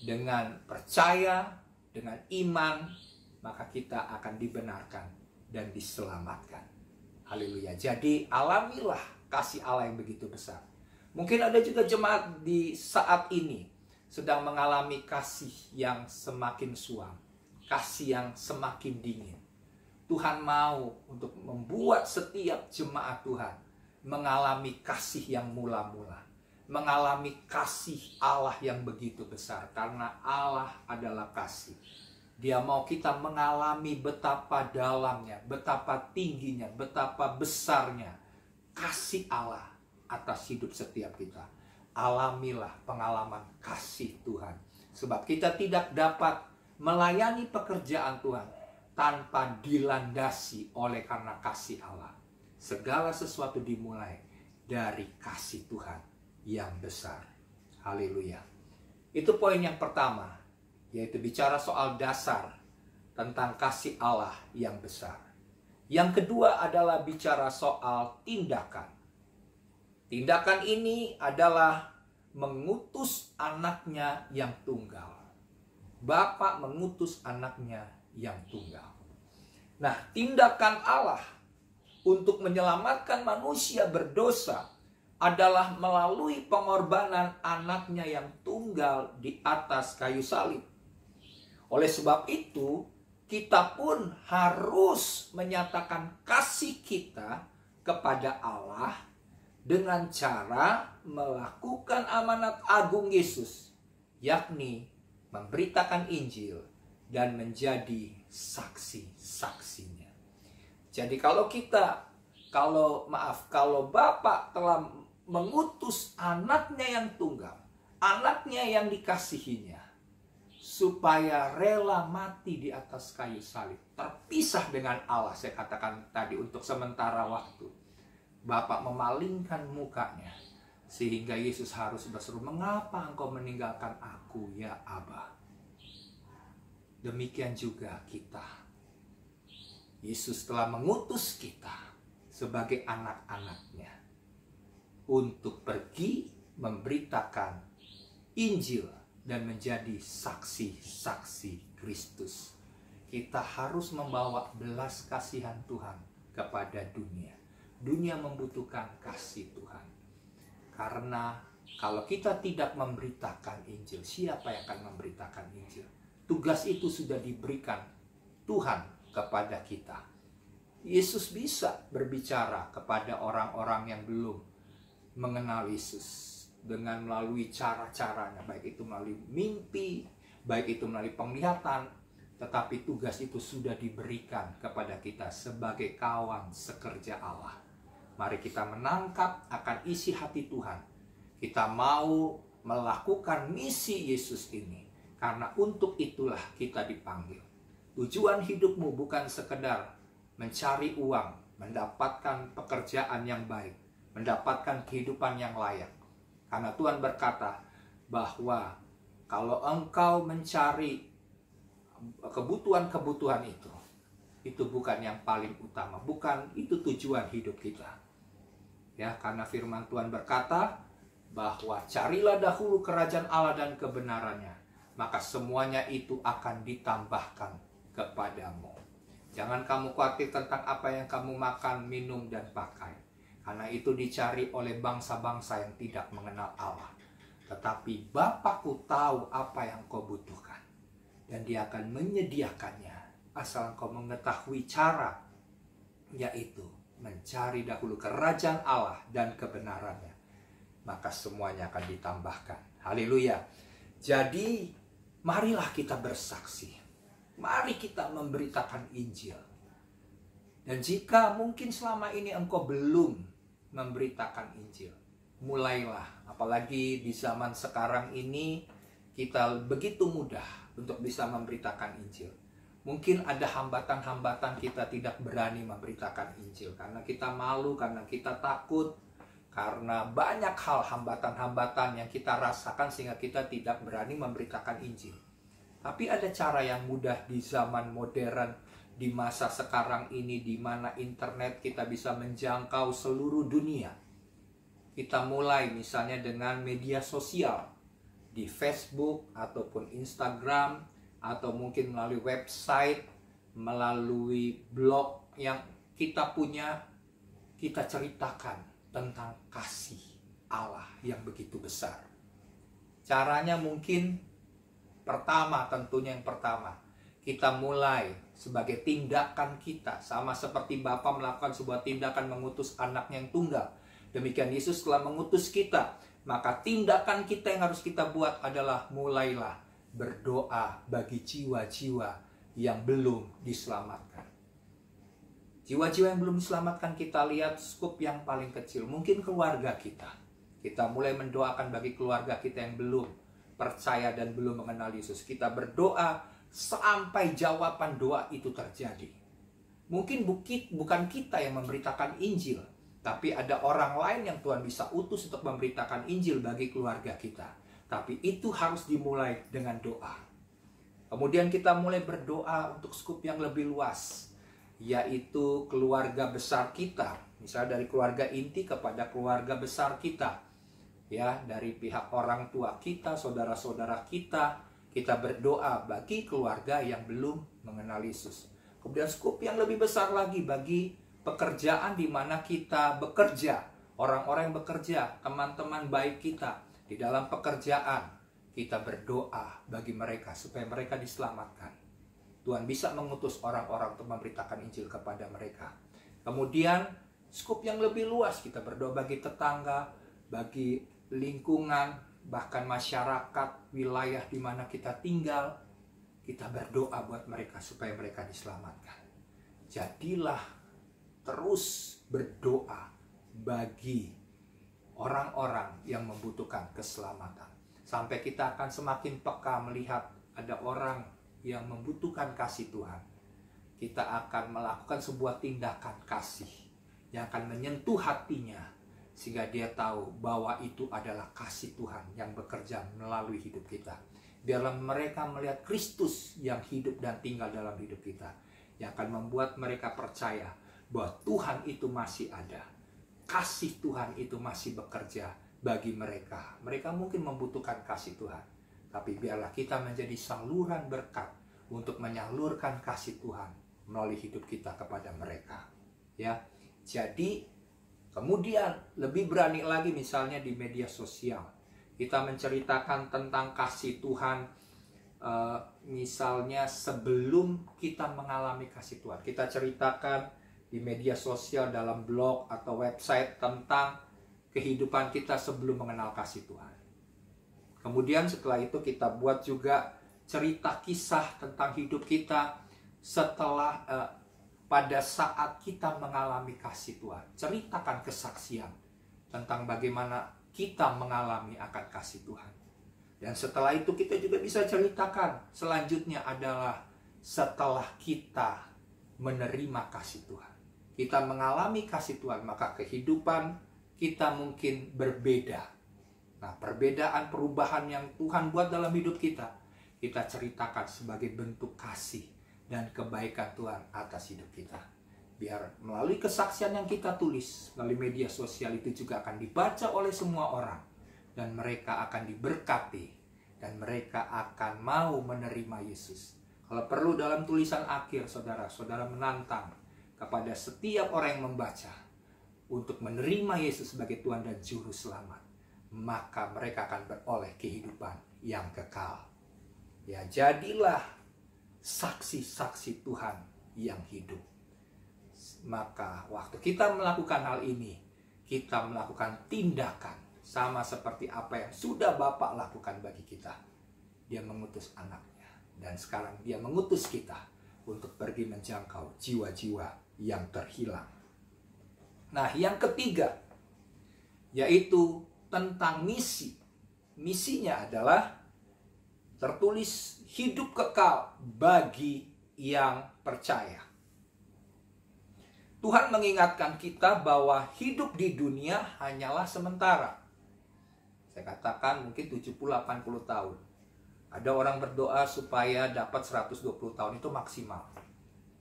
dengan percaya, dengan iman, maka kita akan dibenarkan dan diselamatkan. Haleluya. Jadi alamilah kasih Allah yang begitu besar. Mungkin ada juga jemaat di saat ini sedang mengalami kasih yang semakin suam, kasih yang semakin dingin. Tuhan mau untuk membuat setiap jemaat Tuhan mengalami kasih yang mula-mula, mengalami kasih Allah yang begitu besar, karena Allah adalah kasih. Dia mau kita mengalami betapa dalamnya, betapa tingginya, betapa besarnya kasih Allah atas hidup setiap kita. Alamilah pengalaman kasih Tuhan. Sebab kita tidak dapat melayani pekerjaan Tuhan tanpa dilandasi oleh karena kasih Allah. Segala sesuatu dimulai dari kasih Tuhan yang besar. Haleluya. Itu poin yang pertama, yaitu bicara soal dasar tentang kasih Allah yang besar. Yang kedua adalah bicara soal tindakan. Tindakan ini adalah mengutus anaknya yang tunggal. Bapa mengutus anaknya yang tunggal. Nah, tindakan Allah untuk menyelamatkan manusia berdosa adalah melalui pengorbanan anaknya yang tunggal di atas kayu salib. Oleh sebab itu, kita pun harus menyatakan kasih kita kepada Allah dengan cara melakukan amanat agung Yesus, yakni memberitakan Injil dan menjadi saksi-saksinya. Jadi kalau Bapa telah mengutus anaknya yang tunggal, anaknya yang dikasihinya, supaya rela mati di atas kayu salib, terpisah dengan Allah, saya katakan tadi untuk sementara waktu. Bapa memalingkan mukanya, sehingga Yesus harus berseru, "Mengapa engkau meninggalkan aku, ya Aba?" Demikian juga kita. Yesus telah mengutus kita sebagai anak-anaknya untuk pergi memberitakan Injil dan menjadi saksi-saksi Kristus. Kita harus membawa belas kasihan Tuhan kepada dunia. Dunia membutuhkan kasih Tuhan. Karena kalau kita tidak memberitakan Injil, siapa yang akan memberitakan Injil? Tugas itu sudah diberikan Tuhan kepada kita. Yesus bisa berbicara kepada orang-orang yang belum mengenal Yesus dengan melalui cara-caranya, baik itu melalui mimpi, baik itu melalui penglihatan, tetapi tugas itu sudah diberikan kepada kita sebagai kawan sekerja Allah. Mari kita menangkap akan isi hati Tuhan. Kita mau melakukan misi Yesus ini, karena untuk itulah kita dipanggil. Tujuan hidupmu bukan sekedar mencari uang, mendapatkan pekerjaan yang baik, mendapatkan kehidupan yang layak. Karena Tuhan berkata bahwa kalau engkau mencari kebutuhan-kebutuhan itu bukan yang paling utama, bukan itu tujuan hidup kita. Ya, karena firman Tuhan berkata bahwa carilah dahulu kerajaan Allah dan kebenarannya, maka semuanya itu akan ditambahkan kepadamu. Jangan kamu khawatir tentang apa yang kamu makan, minum, dan pakai, karena itu dicari oleh bangsa-bangsa yang tidak mengenal Allah. Tetapi Bapakku tahu apa yang kau butuhkan, dan Dia akan menyediakannya asal engkau mengetahui cara, yaitu mencari dahulu kerajaan Allah dan kebenarannya, maka semuanya akan ditambahkan. Haleluya. Jadi marilah kita bersaksi, mari kita memberitakan Injil. Dan jika mungkin selama ini engkau belum memberitakan Injil, mulailah. Apalagi di zaman sekarang ini kita begitu mudah untuk bisa memberitakan Injil. Mungkin ada hambatan-hambatan kita tidak berani memberitakan Injil, karena kita malu, karena kita takut, karena banyak hal hambatan-hambatan yang kita rasakan sehingga kita tidak berani memberitakan Injil. Tapi ada cara yang mudah di zaman modern, di masa sekarang ini, di mana internet kita bisa menjangkau seluruh dunia. Kita mulai misalnya dengan media sosial, di Facebook ataupun Instagram, atau mungkin melalui website, melalui blog yang kita punya, kita ceritakan tentang kasih Allah yang begitu besar. Caranya mungkin tentunya yang pertama, kita mulai sebagai tindakan kita, sama seperti Bapa melakukan sebuah tindakan mengutus anaknya yang tunggal. Demikian Yesus telah mengutus kita, maka tindakan kita yang harus kita buat adalah mulailah berdoa bagi jiwa-jiwa yang belum diselamatkan. Jiwa-jiwa yang belum diselamatkan, kita lihat skup yang paling kecil, mungkin keluarga kita. Kita mulai mendoakan bagi keluarga kita yang belum percaya dan belum mengenal Yesus. Kita berdoa sampai jawaban doa itu terjadi. Mungkin bukan kita yang memberitakan Injil, tapi ada orang lain yang Tuhan bisa utus untuk memberitakan Injil bagi keluarga kita. Tapi itu harus dimulai dengan doa. Kemudian kita mulai berdoa untuk skup yang lebih luas, yaitu keluarga besar kita. Misalnya dari keluarga inti kepada keluarga besar kita. Ya, dari pihak orang tua kita, saudara-saudara kita, kita berdoa bagi keluarga yang belum mengenal Yesus. Kemudian skup yang lebih besar lagi bagi pekerjaan di mana kita bekerja, orang-orang yang bekerja, teman-teman baik kita. Di dalam pekerjaan, kita berdoa bagi mereka supaya mereka diselamatkan. Tuhan bisa mengutus orang-orang untuk memberitakan Injil kepada mereka. Kemudian, skup yang lebih luas, kita berdoa bagi tetangga, bagi lingkungan, bahkan masyarakat, wilayah di mana kita tinggal. Kita berdoa buat mereka supaya mereka diselamatkan. Jadilah terus berdoa bagi orang-orang yang membutuhkan keselamatan. Sampai kita akan semakin peka melihat ada orang yang membutuhkan kasih Tuhan. Kita akan melakukan sebuah tindakan kasih yang akan menyentuh hatinya, sehingga dia tahu bahwa itu adalah kasih Tuhan yang bekerja melalui hidup kita. Biarlah mereka melihat Kristus yang hidup dan tinggal dalam hidup kita, yang akan membuat mereka percaya bahwa Tuhan itu masih ada. Kasih Tuhan itu masih bekerja bagi mereka. Mereka mungkin membutuhkan kasih Tuhan, tapi biarlah kita menjadi saluran berkat untuk menyalurkan kasih Tuhan melalui hidup kita kepada mereka. Ya, jadi kemudian lebih berani lagi misalnya di media sosial, kita menceritakan tentang kasih Tuhan. Misalnya sebelum kita mengalami kasih Tuhan, kita ceritakan di media sosial, dalam blog atau website tentang kehidupan kita sebelum mengenal kasih Tuhan. Kemudian setelah itu kita buat juga cerita kisah tentang hidup kita setelah pada saat kita mengalami kasih Tuhan. Ceritakan kesaksian tentang bagaimana kita mengalami akan kasih Tuhan. Dan setelah itu kita juga bisa ceritakan selanjutnya adalah setelah kita menerima kasih Tuhan. Kita mengalami kasih Tuhan, maka kehidupan kita mungkin berbeda. Nah, perbedaan perubahan yang Tuhan buat dalam hidup kita ceritakan sebagai bentuk kasih dan kebaikan Tuhan atas hidup kita. Biar melalui kesaksian yang kita tulis melalui media sosial itu juga akan dibaca oleh semua orang. Dan mereka akan diberkati. Dan mereka akan mau menerima Yesus. Kalau perlu dalam tulisan akhir, saudara menantang kepada setiap orang yang membaca untuk menerima Yesus sebagai Tuhan dan Juru Selamat. Maka mereka akan beroleh kehidupan yang kekal. Ya, jadilah saksi-saksi Tuhan yang hidup. Maka waktu kita melakukan hal ini, kita melakukan tindakan sama seperti apa yang sudah Bapa lakukan bagi kita. Dia mengutus anaknya. Dan sekarang dia mengutus kita untuk pergi menjangkau jiwa-jiwa yang terhilang. Nah, yang ketiga, yaitu tentang misi. Misinya adalah tertulis hidup kekal bagi yang percaya. Tuhan mengingatkan kita bahwa hidup di dunia hanyalah sementara. Saya katakan mungkin 70-80 tahun. Ada orang berdoa supaya dapat 120 tahun, itu maksimal.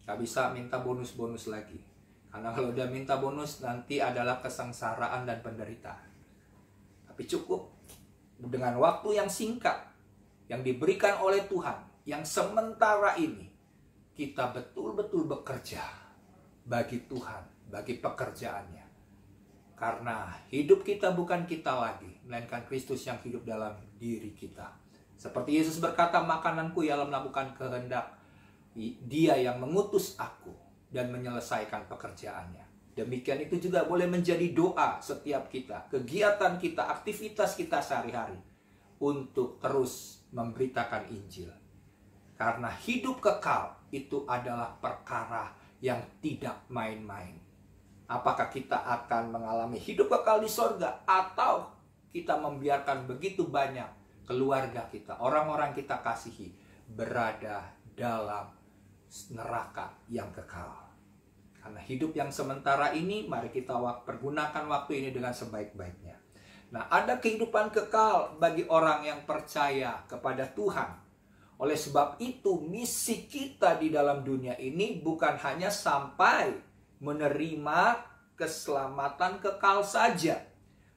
Gak bisa minta bonus-bonus lagi. Karena kalau udah minta bonus nanti adalah kesengsaraan dan penderitaan. Tapi cukup dengan waktu yang singkat yang diberikan oleh Tuhan, yang sementara ini kita betul-betul bekerja bagi Tuhan, bagi pekerjaannya. Karena hidup kita bukan kita lagi, melainkan Kristus yang hidup dalam diri kita. Seperti Yesus berkata, makananku ialah melakukan kehendak Dia yang mengutus aku dan menyelesaikan pekerjaannya. Demikian itu juga boleh menjadi doa setiap kita, kegiatan kita, aktivitas kita sehari-hari untuk terus memberitakan Injil. Karena hidup kekal itu adalah perkara yang tidak main-main. Apakah kita akan mengalami hidup kekal di sorga, atau kita membiarkan begitu banyak keluarga kita, orang-orang kita kasihi berada dalam neraka yang kekal. Karena hidup yang sementara ini, mari kita pergunakan waktu ini dengan sebaik-baiknya. Nah, ada kehidupan kekal bagi orang yang percaya kepada Tuhan. Oleh sebab itu, misi kita di dalam dunia ini bukan hanya sampai menerima keselamatan kekal saja,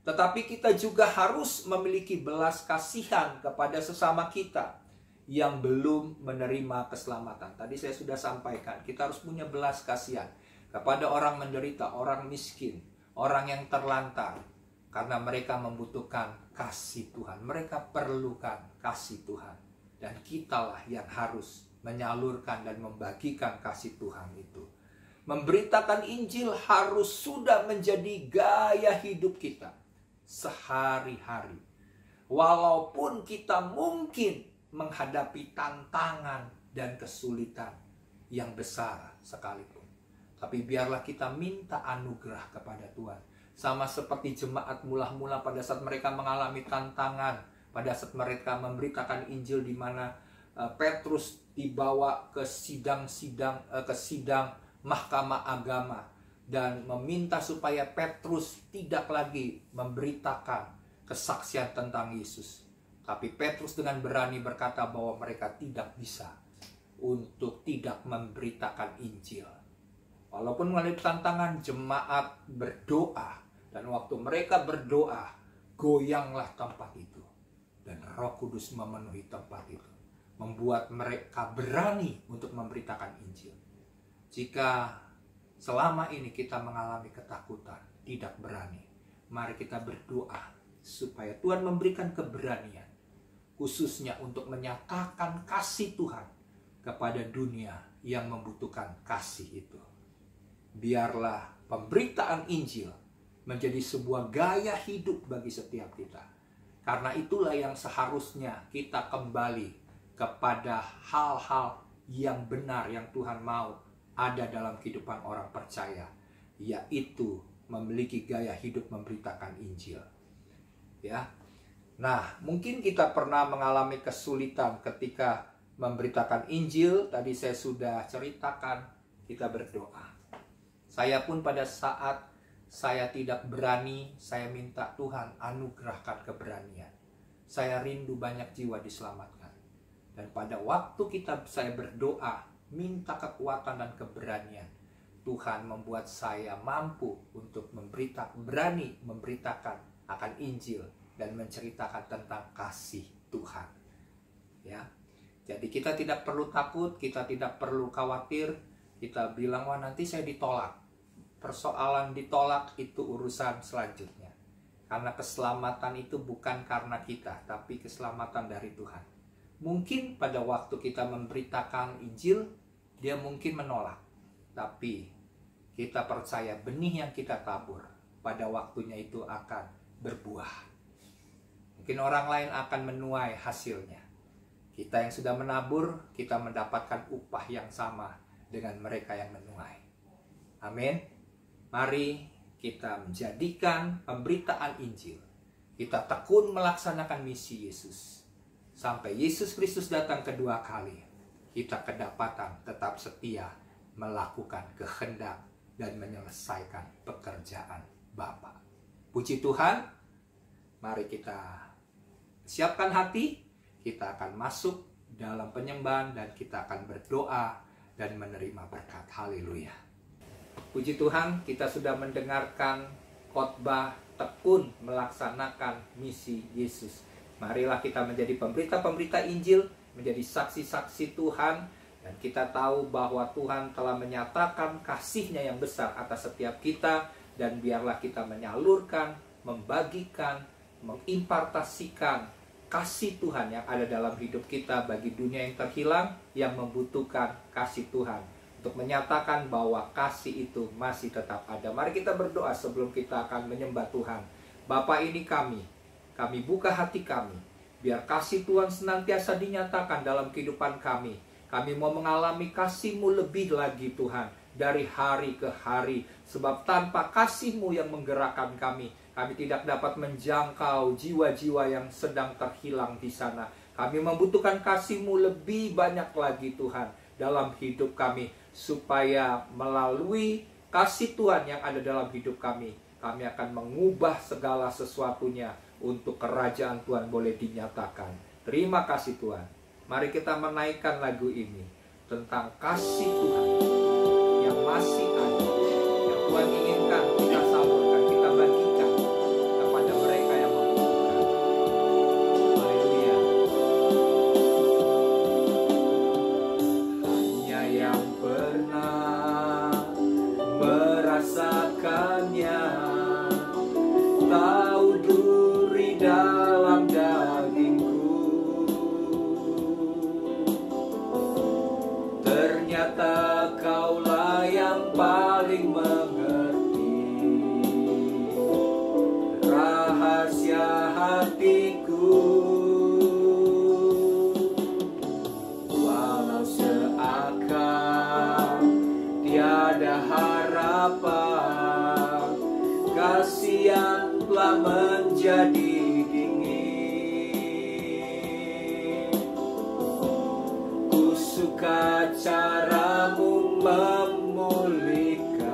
tetapi kita juga harus memiliki belas kasihan kepada sesama kita yang belum menerima keselamatan. Tadi saya sudah sampaikan, kita harus punya belas kasihan kepada orang menderita, orang miskin, orang yang terlantar. Karena mereka membutuhkan kasih Tuhan. Mereka perlukan kasih Tuhan. Dan kitalah yang harus menyalurkan dan membagikan kasih Tuhan itu. Memberitakan Injil harus sudah menjadi gaya hidup kita sehari-hari. Walaupun kita mungkin menghadapi tantangan dan kesulitan yang besar sekalipun. Tapi biarlah kita minta anugerah kepada Tuhan. Sama seperti jemaat mula-mula pada saat mereka mengalami tantangan, pada saat mereka memberitakan Injil di mana Petrus dibawa ke sidang mahkamah agama dan meminta supaya Petrus tidak lagi memberitakan kesaksian tentang Yesus. Tapi Petrus dengan berani berkata bahwa mereka tidak bisa untuk tidak memberitakan Injil. Walaupun melalui tantangan, jemaat berdoa. Dan waktu mereka berdoa, goyanglah tempat itu. Dan Roh Kudus memenuhi tempat itu. Membuat mereka berani untuk memberitakan Injil. Jika selama ini kita mengalami ketakutan, tidak berani, mari kita berdoa supaya Tuhan memberikan keberanian. Khususnya untuk menyatakan kasih Tuhan kepada dunia yang membutuhkan kasih itu. biarlah pemberitaan Injil menjadi sebuah gaya hidup bagi setiap kita. Karena itulah yang seharusnya kita kembali kepada hal-hal yang benar yang Tuhan mau ada dalam kehidupan orang percaya, yaitu memiliki gaya hidup memberitakan Injil. Ya. Nah, mungkin kita pernah mengalami kesulitan ketika memberitakan Injil. Tadi saya sudah ceritakan, kita berdoa. Saya pun pada saat saya tidak berani, saya minta Tuhan anugerahkan keberanian. Saya rindu banyak jiwa diselamatkan. Dan pada waktu saya berdoa, minta kekuatan dan keberanian, Tuhan membuat saya mampu untuk berani memberitakan akan Injil dan menceritakan tentang kasih Tuhan. Ya. Jadi kita tidak perlu takut, kita tidak perlu khawatir. Kita bilang, wah nanti saya ditolak. Persoalan ditolak itu urusan selanjutnya. Karena keselamatan itu bukan karena kita, tapi keselamatan dari Tuhan. Mungkin pada waktu kita memberitakan Injil, dia mungkin menolak. Tapi kita percaya benih yang kita tabur pada waktunya itu akan berbuah. Mungkin orang lain akan menuai hasilnya. Kita yang sudah menabur, kita mendapatkan upah yang sama dengan mereka yang menuai. Amin. Mari kita menjadikan pemberitaan Injil. Kita tekun melaksanakan misi Yesus. Sampai Yesus Kristus datang kedua kali, kita kedapatan tetap setia melakukan kehendak dan menyelesaikan pekerjaan Bapa. Puji Tuhan. Mari kita siapkan hati. Kita akan masuk dalam penyembahan dan kita akan berdoa dan menerima berkat. Haleluya. Puji Tuhan, kita sudah mendengarkan khotbah tekun melaksanakan misi Yesus. Marilah kita menjadi pemberita-pemberita Injil, menjadi saksi-saksi Tuhan, dan kita tahu bahwa Tuhan telah menyatakan kasih-Nya yang besar atas setiap kita, dan biarlah kita menyalurkan, membagikan, mengimpartasikan kasih Tuhan yang ada dalam hidup kita bagi dunia yang terhilang, yang membutuhkan kasih Tuhan. Untuk menyatakan bahwa kasih itu masih tetap ada. Mari kita berdoa sebelum kita akan menyembah Tuhan. Bapa, ini kami buka hati kami. Biar kasih Tuhan senantiasa dinyatakan dalam kehidupan kami. Kami mau mengalami kasih-Mu lebih lagi Tuhan. Dari hari ke hari. Sebab tanpa kasih-Mu yang menggerakkan kami tidak dapat menjangkau jiwa-jiwa yang sedang terhilang di sana. Kami membutuhkan kasih-Mu lebih banyak lagi Tuhan dalam hidup kami. Supaya melalui kasih Tuhan yang ada dalam hidup kami akan mengubah segala sesuatunya untuk kerajaan Tuhan boleh dinyatakan. Terima kasih Tuhan. Mari kita menaikkan lagu ini tentang kasih Tuhan yang masih ada, yang Tuhan inginkan kita salurkan, kita bagikan kepada mereka yang membutuhkan. Haleluya. Hanya yang pernah merasakannya tahu duri dalam dagingku. Ternyata Kaulah yang paling mengerti rahasia hatiku. Walau seakan tiada harapan, kasih yang telah menjadi dingin. Ku suka cara-Mu memulihkan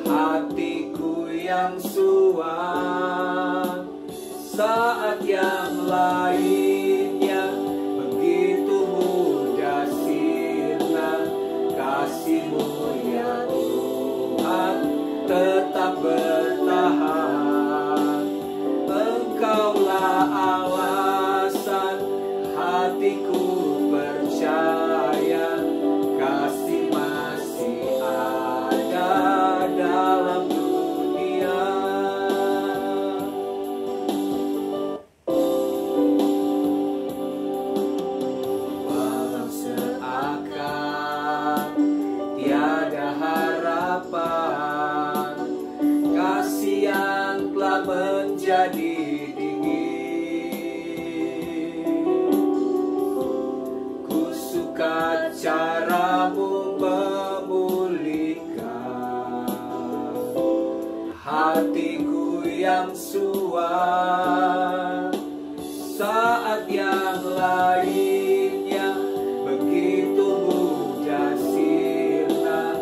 hatiku yang suam. Saat yang lainnya begitu mudah sirna, kasih-Mu ya Tuhan tetap bertahan. Engkaulah alasan hatiku percaya, kasih masih ada dalam dunia. menjadi dingin. Ku suka caramu memulihkan hatiku yang suam. Saat yang lainnya begitu mudah sirna,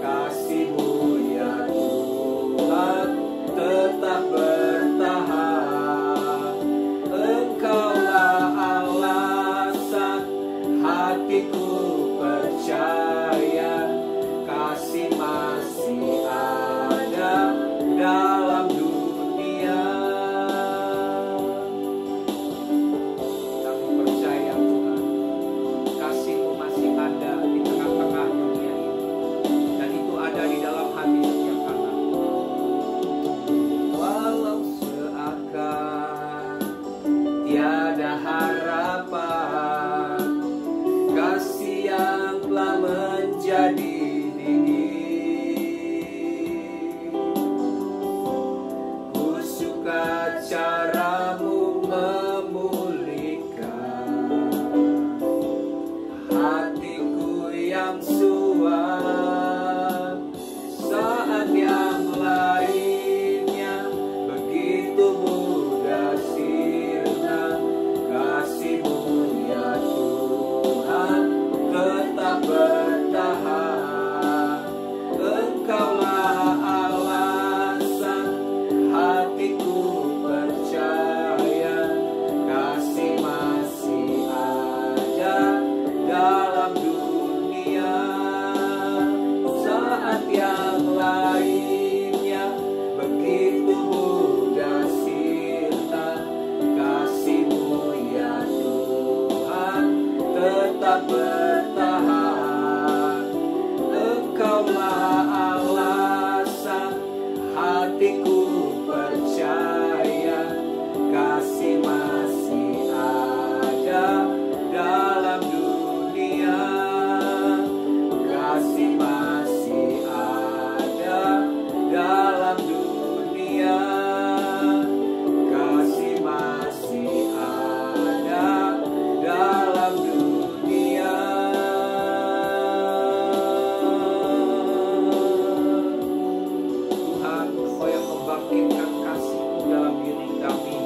kasih-Mu ya Tuhan tetap bertahan. Engkaulah alasan hatiku percaya, kasih masih ada dalam dunia. Kami percaya Tuhan, kasih-Mu masih ada di tengah-tengah dunia ini, dan itu ada di dalam hati setiap anak. Walau seakan tiada harapan, kasih yang telah menjadi dingin. Ku suka caramu memulihkan hatiku yang suam. Saat yang lainnya begitu mudah sirna, kasih-Mu ya Tuhan tetap bertahan. Engkaulah alasan hatiku percaya, kasih masih ada dalam dunia. Saat yang lainnya begitu mudah sirna, kasih-Mu ya Tuhan tetap bertahan. Engkaulah alasan hatiku percaya, kasih masih ada dalam dunia. Kasih masih ada dalam dunia. Kasih masih ada dalam dunia. Tuhan, Engkau yang membangkitkan kasih-Mu dalam diri kami.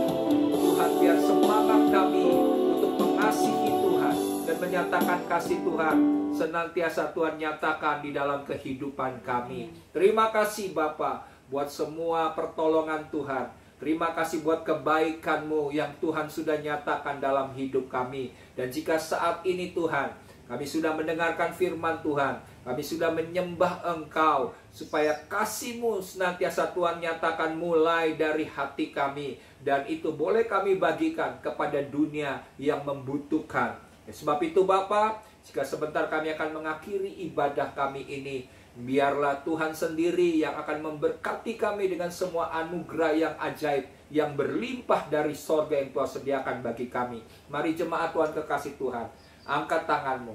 Tuhan, biar semangat kami untuk mengasihi Tuhan dan menyatakan kasih Tuhan senantiasa Tuhan nyatakan di dalam kehidupan kami. Terima kasih Bapa buat semua pertolongan Tuhan. Terima kasih buat kebaikan-Mu yang Tuhan sudah nyatakan dalam hidup kami. Dan jika saat ini Tuhan, kami sudah mendengarkan firman Tuhan, kami sudah menyembah Engkau, supaya kasih-Mu senantiasa Tuhan nyatakan mulai dari hati kami. Dan itu boleh kami bagikan kepada dunia yang membutuhkan. Sebab itu Bapa, jika sebentar kami akan mengakhiri ibadah kami ini, biarlah Tuhan sendiri yang akan memberkati kami dengan semua anugerah yang ajaib, yang berlimpah dari sorga yang Tuhan sediakan bagi kami. Mari jemaat Tuhan kekasih Tuhan, angkat tanganmu,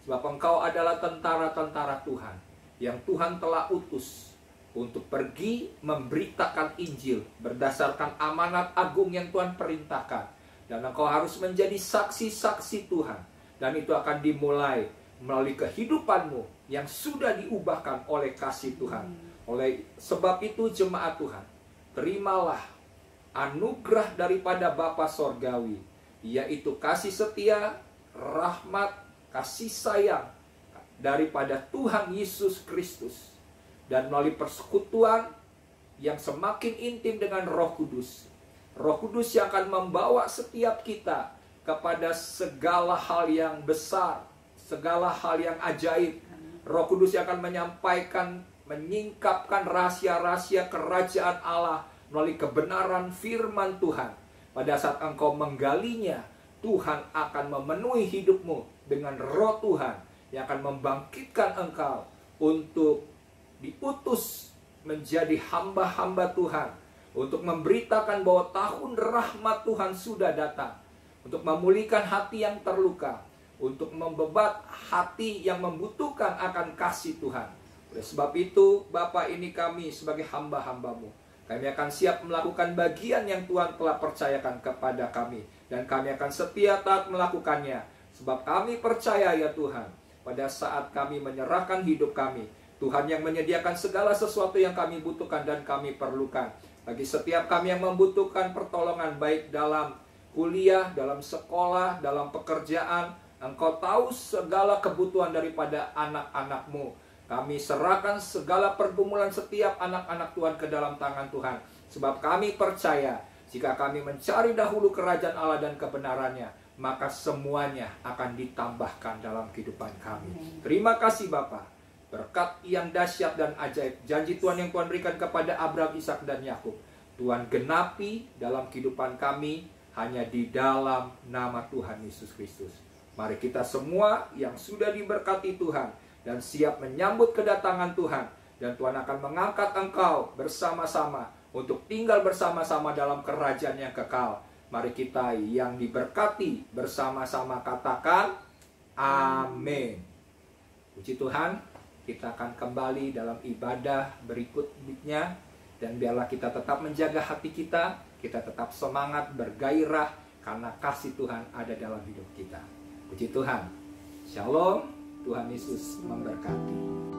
sebab Engkau adalah tentara-tentara Tuhan, yang Tuhan telah utus untuk pergi memberitakan Injil berdasarkan amanat agung yang Tuhan perintahkan. Dan Engkau harus menjadi saksi-saksi Tuhan. Dan itu akan dimulai melalui kehidupanmu yang sudah diubahkan oleh kasih Tuhan. Oleh sebab itu jemaat Tuhan, terimalah anugerah daripada Bapa Sorgawi, yaitu kasih setia, rahmat, kasih sayang daripada Tuhan Yesus Kristus. Dan melalui persekutuan yang semakin intim dengan Roh Kudus. Roh Kudus yang akan membawa setiap kita kepada segala hal yang besar, segala hal yang ajaib. Roh Kudus yang akan menyampaikan, menyingkapkan rahasia-rahasia kerajaan Allah melalui kebenaran firman Tuhan. Pada saat engkau menggalinya, Tuhan akan memenuhi hidupmu dengan Roh Tuhan yang akan membangkitkan engkau untuk diutus menjadi hamba-hamba Tuhan, untuk memberitakan bahwa tahun rahmat Tuhan sudah datang, untuk memulihkan hati yang terluka, untuk membebat hati yang membutuhkan akan kasih Tuhan. Oleh sebab itu, Bapa, ini kami sebagai hamba-hamba-Mu, Kami akan siap melakukan bagian yang Tuhan telah percayakan kepada kami. Dan kami akan setia taat melakukannya. Sebab kami percaya ya Tuhan, pada saat kami menyerahkan hidup kami, Tuhan yang menyediakan segala sesuatu yang kami butuhkan dan kami perlukan. Bagi setiap kami yang membutuhkan pertolongan, baik dalam kuliah, dalam sekolah, dalam pekerjaan, Engkau tahu segala kebutuhan daripada anak-anak-Mu. Kami serahkan segala pergumulan setiap anak-anak Tuhan ke dalam tangan Tuhan. Sebab kami percaya, jika kami mencari dahulu kerajaan Allah dan kebenarannya, maka semuanya akan ditambahkan dalam kehidupan kami. Terima kasih Bapa. Berkat yang dahsyat dan ajaib, janji Tuhan yang Tuhan berikan kepada Abraham, Ishak dan Yakub, Tuhan genapi dalam kehidupan kami hanya di dalam nama Tuhan Yesus Kristus. Mari kita semua yang sudah diberkati Tuhan dan siap menyambut kedatangan Tuhan, dan Tuhan akan mengangkat engkau bersama-sama untuk tinggal bersama-sama dalam kerajaan yang kekal. Mari kita yang diberkati bersama-sama katakan amin. Puji Tuhan, kita akan kembali dalam ibadah berikutnya, dan biarlah kita tetap menjaga hati kita tetap semangat, bergairah, karena kasih Tuhan ada dalam hidup kita. Puji Tuhan. Shalom. Tuhan Yesus memberkati.